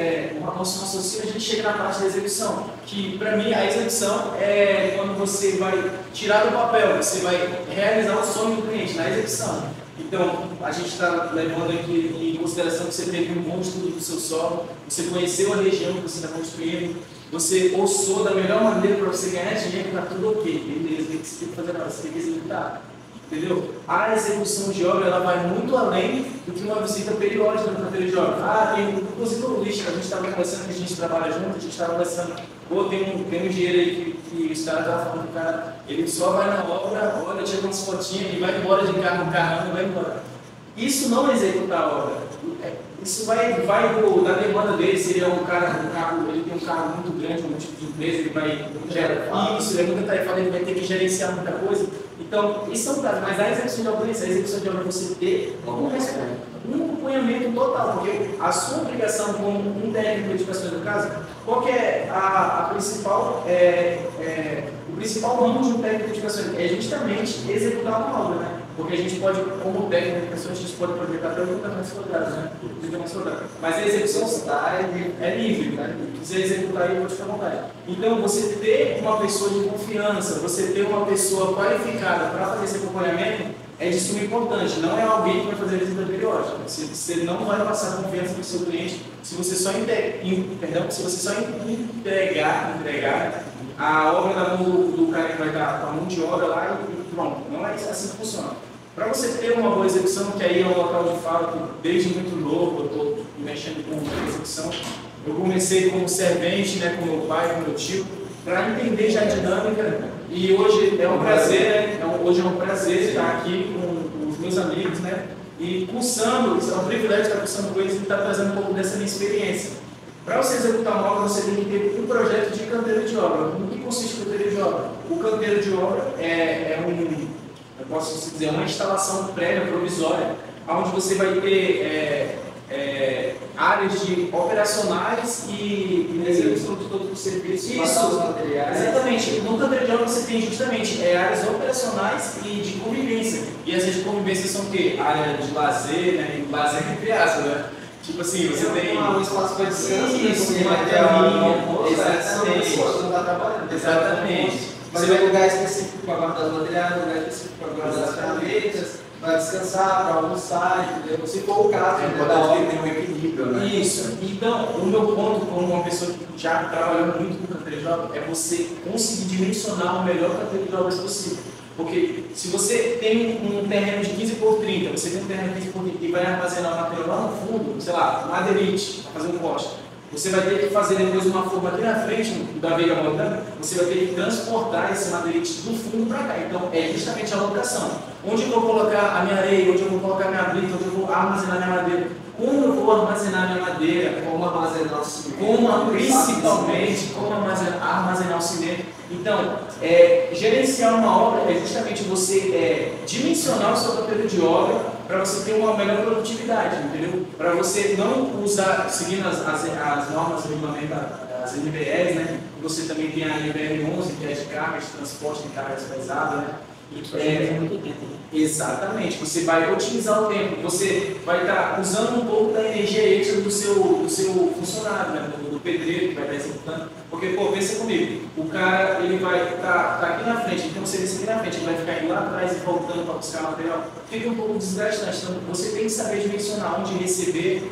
[SPEAKER 3] nosso raciocínio, a gente chega na parte da execução, que para mim a execução é quando você vai tirar do papel, você vai realizar o sonho do cliente na execução. Então, a gente está levando aqui em consideração que você teve um bom estudo do seu solo, você conheceu a região que você está construindo, você orçou da melhor maneira para você ganhar dinheiro, está tudo ok, beleza, o que você tem que fazer agora? Você tem que executar. entendeu? A execução de obra ela vai muito além do que uma visita periódica no canteiro de obra. Inclusive o Luiz, a gente estava conversando, que a gente trabalha junto, a gente estava conversando, tem um dinheiro aí que o Estado estava falando, cara, ele só vai na obra, olha, tira umas fotinhas e vai embora de carro no carrão e vai embora. Isso não é executar a obra. Isso vai da demanda dele, se ele é ele tem um carro muito grande, um tipo de empresa, ele vai gerar isso, ele é muita tarefa, ele vai ter que gerenciar muita coisa. Então, isso é um caso, mas a execução de obra, é você ter um acompanhamento total, porque a sua obrigação como um técnico de edificações do caso, qual que é o principal ramo de um técnico de edificações? É justamente executar uma obra, né? Porque a gente pode, como técnico de edificações, a gente pode projetar até 80 metros quadrados, né? Mas a execução é livre, né? Se quiser executar aí, pode ficar à vontade. Então, você ter uma pessoa de confiança, você ter uma pessoa qualificada para fazer esse acompanhamento é de suma importância. Não é alguém que vai fazer a visita periódica. Você não vai passar confiança para o seu cliente se você só entregar a obra na mão do cara que vai dar a mão de obra lá e pronto. Não é assim que funciona. Para você ter uma boa execução, que aí é um local de fala que desde muito novo eu estou mexendo com execução. Eu comecei como servente, né, com meu pai, com meu tio, para entender já a dinâmica. E hoje é um prazer, estar aqui com os meus amigos, né, e cursando, é um privilégio estar cursando com eles e estar trazendo um pouco dessa minha experiência. Para você executar uma obra, você tem que ter um projeto de canteiro de obra. No que consiste o canteiro de obra? O canteiro de obra eu posso dizer, uma instalação prévia, provisória, onde você vai ter áreas operacionais e execução de todos os serviços. Isso, materiais. Exatamente. No canteiro de obra você tem justamente áreas operacionais e de convivência. E essas de convivência são o quê? Área de lazer, né? Lazer entre aspas, né? Tipo assim, você tem
[SPEAKER 1] um espaço para descanso,
[SPEAKER 3] uma telinha.
[SPEAKER 1] Exatamente. Não está trabalhando.
[SPEAKER 3] Exatamente.
[SPEAKER 1] Você vai ter um lugar específico para guardar os materiais, um lugar específico para guardar as ferramentas, para descansar, para almoçar, entendeu? Se for o caso,
[SPEAKER 2] tem um equilíbrio, né?
[SPEAKER 3] Isso. Então, o meu ponto como uma pessoa que já trabalhou muito com canteiro de obra é você conseguir dimensionar o melhor canteiro de obras possível. Porque se você tem um terreno de 15 por 30, você tem um terreno de 15 por 30 e vai armazenar o material lá no fundo, sei lá, madeirite, para fazer um poste. Você vai ter que fazer depois uma forma aqui na frente da veiga montana, você vai ter que transportar esse madeirite do fundo para cá. Então, é justamente a locação. Onde eu vou colocar a minha areia, onde eu vou colocar a minha brita, onde eu vou armazenar minha madeira. Como eu vou armazenar minha madeira,
[SPEAKER 1] como armazenar o cimento,
[SPEAKER 3] principalmente como armazenar o cimento. Então, gerenciar uma obra é justamente você dimensionar o seu canteiro de obra para você ter uma melhor produtividade, entendeu? Para você não usar, seguindo as normas regulamentadas, as NBRs, né? Você também tem a NBR 11, que é de carga, de transporte de cargas pesadas, né? Exatamente, você vai otimizar o tempo, você vai estar usando um pouco da energia extra do seu funcionário, né? do pedreiro que vai estar executando. Porque, pensa comigo, o cara ele vai estar aqui na frente, então você desce aqui na frente, ele vai ficar indo lá atrás e voltando para buscar material, fica um pouco desgastante. Então, você tem que saber dimensionar onde receber,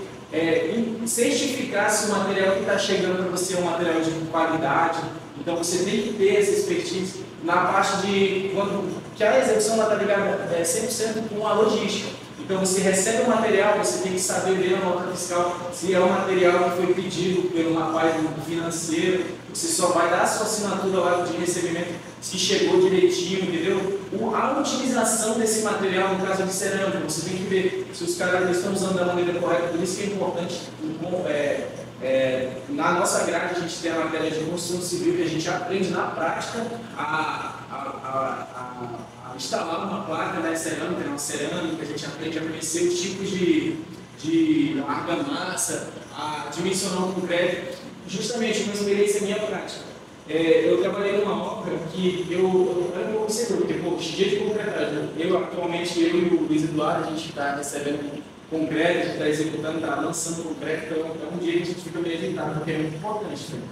[SPEAKER 3] certificar se o material que está chegando para você é um material de qualidade. Então, você tem que ter essa expertise na parte que a execução está ligada 100% com a logística. Então, você recebe o material, você tem que saber ler a nota fiscal se é um material que foi pedido pelo rapaz do financeiro. Você só vai dar a sua assinatura lá de recebimento se chegou direitinho, entendeu? A utilização desse material, no caso de cerâmica, você tem que ver se os caras estão usando da maneira correta. Por isso que é importante, na nossa grade, a gente tem a matéria de construção civil que a gente aprende na prática a instalar uma placa, né, cerâmica, uma cerâmica, a gente aprende a conhecer os tipos de argamassa, a dimensionar o concreto, justamente uma experiência minha prática. Eu trabalhei numa obra que eu era um observador, porque dia de concretagem, atualmente, eu e o Luiz Eduardo, a gente está recebendo concreto, a gente está executando, está lançando concreto, então é um dia que a gente fica meio agitado, porque é muito importante. Né?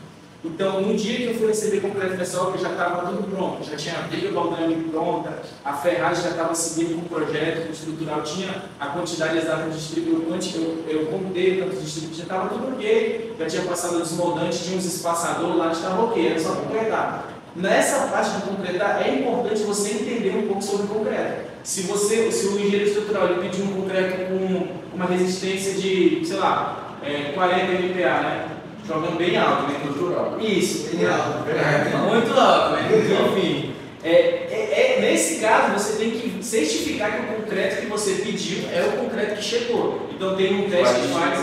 [SPEAKER 3] Então, no dia que eu fui receber concreto pessoal, que já estava tudo pronto, já tinha a viga baldrame pronta, a ferragem já estava seguindo com o projeto, o estrutural tinha a quantidade exata de distribuidores, eu contei tantos distribuidores, já estava tudo ok, já tinha passado o desmoldante, tinha uns espaçadores lá, estava ok, era só completar. nessa parte de concretar, é importante você entender um pouco sobre concreto. Se o engenheiro estrutural ele pedir um concreto com uma resistência de, sei lá, 40 MPa, né? Jogando bem alto, né?
[SPEAKER 2] Estrutural.
[SPEAKER 3] Isso,
[SPEAKER 1] Bem alto.
[SPEAKER 3] muito alto, né? Enfim. Nesse caso, você tem que certificar que o concreto que você pediu é o concreto que chegou. Então tem um teste que faz.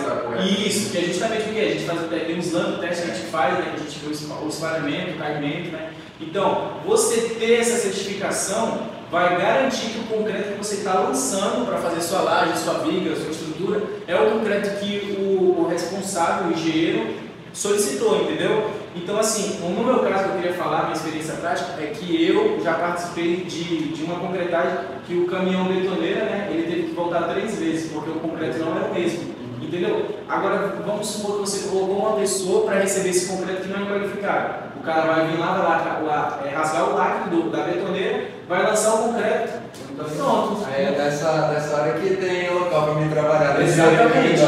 [SPEAKER 3] Isso, que é justamente o que? A gente faz tem um slam teste que a gente faz, né? Que a gente vê o espalhamento, o caimento, né? Então, você ter essa certificação vai garantir que o concreto que você está lançando para fazer sua laje, sua viga, sua estrutura, é o concreto que o responsável, o engenheiro, solicitou, entendeu? Então, assim, no meu caso, que eu queria falar, minha experiência prática, é que eu já participei de uma concretagem que o caminhão betoneira, né, ele teve que voltar 3 vezes, porque o concreto não era o mesmo, entendeu? Agora, vamos supor que você colocou uma pessoa para receber esse concreto que não é qualificado. O cara vai vir lá, rasgar o lacre da betoneira, vai lançar o concreto, pronto.
[SPEAKER 5] Aí é dessa hora que tem o local para me trabalhar.
[SPEAKER 3] Exatamente.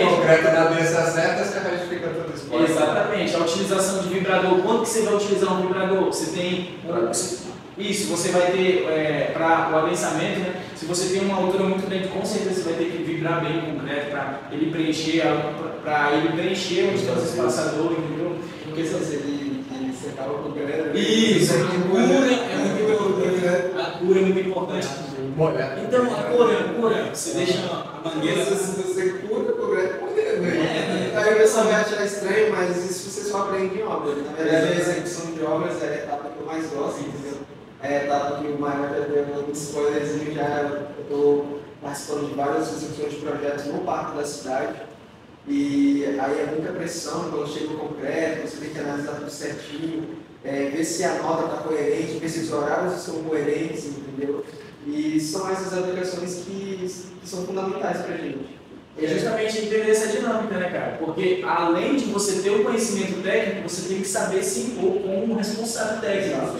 [SPEAKER 5] O concreto na dessa certa, você retifica tudo isso.
[SPEAKER 3] Exatamente. A utilização de vibrador. Quando que você vai utilizar um vibrador? Você tem isso, você vai ter para o adensamento, né? Se você tem uma altura muito grande, com certeza você vai ter que vibrar bem o concreto para ele preencher onde está o espaçador, entendeu?
[SPEAKER 1] Porque se ele secava o concreto.
[SPEAKER 3] Isso, a cura é muito importante. Então, a cura, você deixa a mangueira.
[SPEAKER 1] Você cura o concreto por dentro, né? Aí o pessoal vai achar estranho, mas isso você só aprende em obra. Na verdade, a execução de obras é a etapa que eu mais gosto, entendeu? É a etapa que o Maior já deu um spoilerzinho, eu estou participando de várias execuções de projetos no parque da cidade. E aí é muita pressão quando chega o concreto, você tem que analisar tudo certinho, ver se a nota está coerente, ver se os horários estão coerentes, entendeu? E são essas aplicações que são fundamentais para a gente.
[SPEAKER 3] É justamente entender essa dinâmica, né, cara? Porque além de você ter o conhecimento técnico, você tem que saber se impor como um responsável técnico.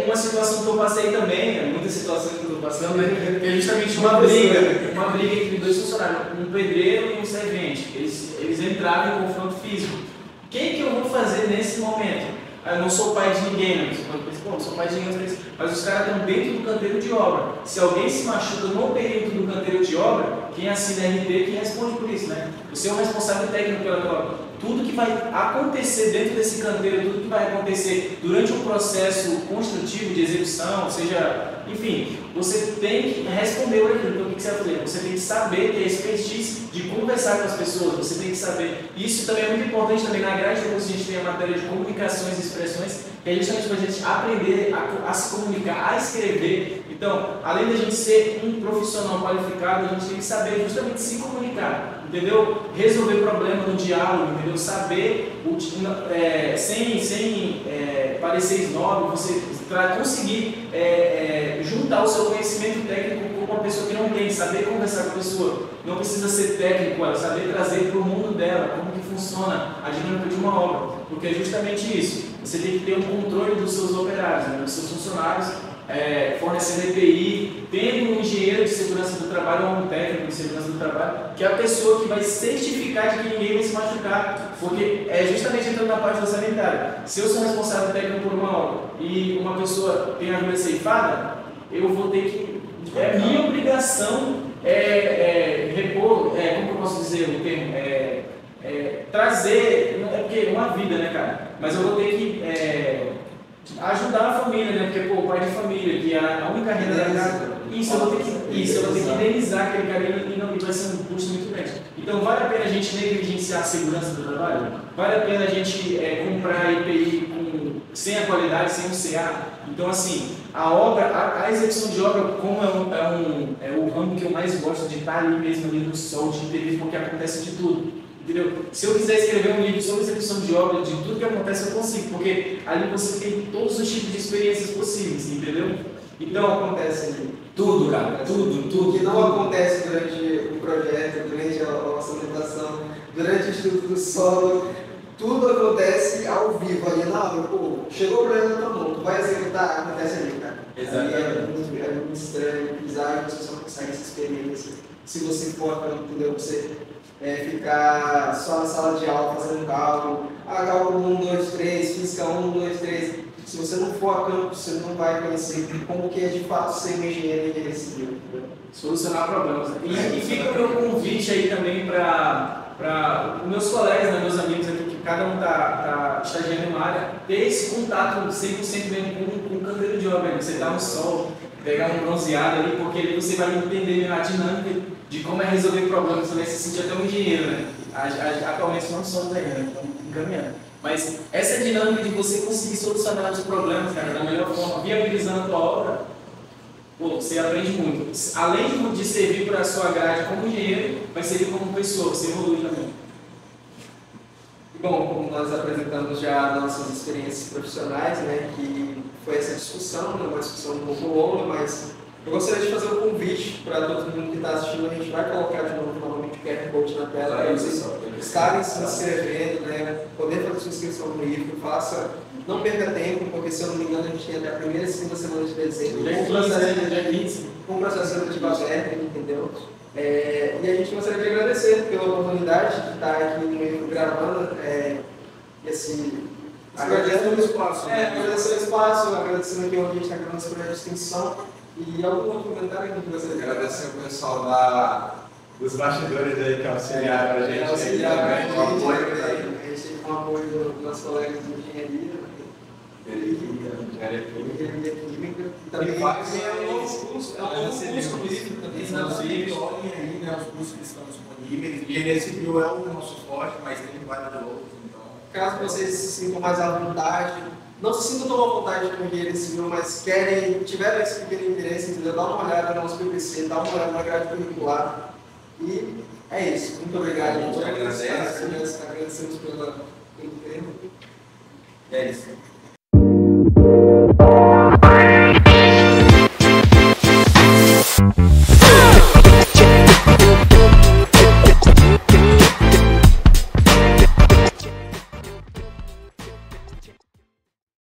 [SPEAKER 3] Uma situação que eu passei também, muitas situações que eu estou passando, é justamente uma briga entre 2 funcionários, um pedreiro e um servente. Eles entraram em confronto físico. O que eu vou fazer nesse momento? Eu não sou pai de ninguém, né? Não sou pai de ninguém, mas os caras estão dentro do canteiro de obra. Se alguém se machuca no período do canteiro de obra, quem assina RT, quem responde por isso, né? Você é o responsável técnico pela obra. Tudo que vai acontecer dentro desse canteiro, tudo que vai acontecer durante um processo construtivo de execução, seja, enfim, você tem que responder por aquilo. Então, o que você vai fazer? Você tem que saber ter expertise de conversar com as pessoas, você tem que saber. Isso também é muito importante também na grade de curso, a gente tem a matéria de comunicações e expressões, que é justamente para a gente aprender a se comunicar, a escrever. Então, além de a gente ser um profissional qualificado, a gente tem que saber justamente se comunicar, entendeu? Resolver problema no diálogo, entendeu? Saber, sem parecer snob, você conseguir juntar o seu conhecimento técnico com uma pessoa que não tem, saber conversar com a pessoa. Não precisa ser técnico, saber trazer para o mundo dela, como que funciona a dinâmica de uma obra, porque é justamente isso. Você tem que ter um controle dos seus operários, né, dos seus funcionários, fornecendo EPI, tendo um engenheiro de segurança do trabalho ou um técnico de segurança do trabalho, que é a pessoa que vai certificar de que ninguém vai se machucar, porque é justamente entrando na parte orçamentária. Se eu sou responsável técnico por uma obra e uma pessoa tem a vida ceifada, eu vou ter que, é minha obrigação repor, como eu posso dizer o termo, trazer, porque uma vida, né, cara? Mas eu vou ter que ajudar a família, né? Porque, o pai de família, que é a única renda da casa, eu vou ter que indenizar aquele cara e vai ser um custo muito grande. Então, vale a pena a gente negligenciar a segurança do trabalho? Vale a pena a gente comprar EPI sem a qualidade, sem o CA? Então, assim, a execução de obra, como é o ramo que eu mais gosto de estar ali mesmo, ali no sol, de entender porque acontece de tudo. Entendeu? Se eu quiser escrever um livro sobre execução de obra, de tudo que acontece, eu consigo, porque ali você tem todos os tipos de experiências possíveis, entendeu? Então,
[SPEAKER 1] acontece
[SPEAKER 3] tudo, cara, tudo.
[SPEAKER 1] O que não acontece durante o projeto, durante a orçamentação, durante o estudo do solo, tudo acontece ao vivo ali na hora. Chegou o problema na tua mão, tu vai executar, acontece ali, cara.
[SPEAKER 3] Exatamente.
[SPEAKER 1] É muito estranho, bizarro, você só consegue essa experiência. Se você for, entendeu? Você ficar só na sala de aula fazendo cálculo, cálculo 1, 2, 3, física 1, 2, 3, se você não for a campo, você não vai conhecer como que é de fato ser um engenheiro em engenharia civil.
[SPEAKER 3] Solucionar problemas. E fica o meu convite aí também para os meus colegas, né, meus amigos aqui, que cada um está estagiando em uma área, ter esse contato 100% mesmo com o canteiro de obra. Você estar no sol, pegar um bronzeado ali, porque ali você vai entender a dinâmica de como é resolver problemas, você vai se sentir até um engenheiro, né? Atualmente não somos ainda, né? Estamos encaminhando. Mas essa dinâmica de você conseguir solucionar os problemas, cara, da melhor forma, viabilizando a tua obra, pô, você aprende muito. Além de servir para a sua grade como engenheiro, vai servir como pessoa, você evolui também.
[SPEAKER 1] Bom, como nós apresentamos já nossas experiências profissionais, né, que foi essa discussão, uma discussão um pouco longa, mas eu gostaria de fazer um convite para todo mundo que está assistindo. A gente vai colocar de novo novamente o QR Code na tela para vocês estarem se inscrevendo, né, poder fazer sua inscrição no livro, faça, não perca tempo, porque se eu não me engano a gente tem até a primeira e segunda semana de dezembro, com o processo seletivo aberto, entendeu? E a gente gostaria de agradecer pela oportunidade de estar aqui no livro gravando
[SPEAKER 2] Agradecer o espaço.
[SPEAKER 1] Agradecer o espaço, agradecendo aqui onde a gente está gravando esse projeto de extensão. E algum outro comentário que você quer
[SPEAKER 5] Agradecer o pessoal dos bastidores aí que auxiliaram a gente.
[SPEAKER 1] A gente teve um apoio dos nossos colegas de engenharia, engenharia química, e também
[SPEAKER 2] É um novo curso também, inclusive, olhem aí, né, os cursos que estão disponíveis. Engenharia civil é o nosso forte, mas tem vários outros. Então,
[SPEAKER 1] caso vocês se sintam mais à vontade, não se sintam tão à vontade com engenharia civil, mas tiveram esse pequeno interesse, entendeu? Dá uma olhada no nosso PPC, dá uma olhada na grade curricular. E é isso. Muito obrigado, gente. Agradecemos pelo tempo.
[SPEAKER 2] é isso.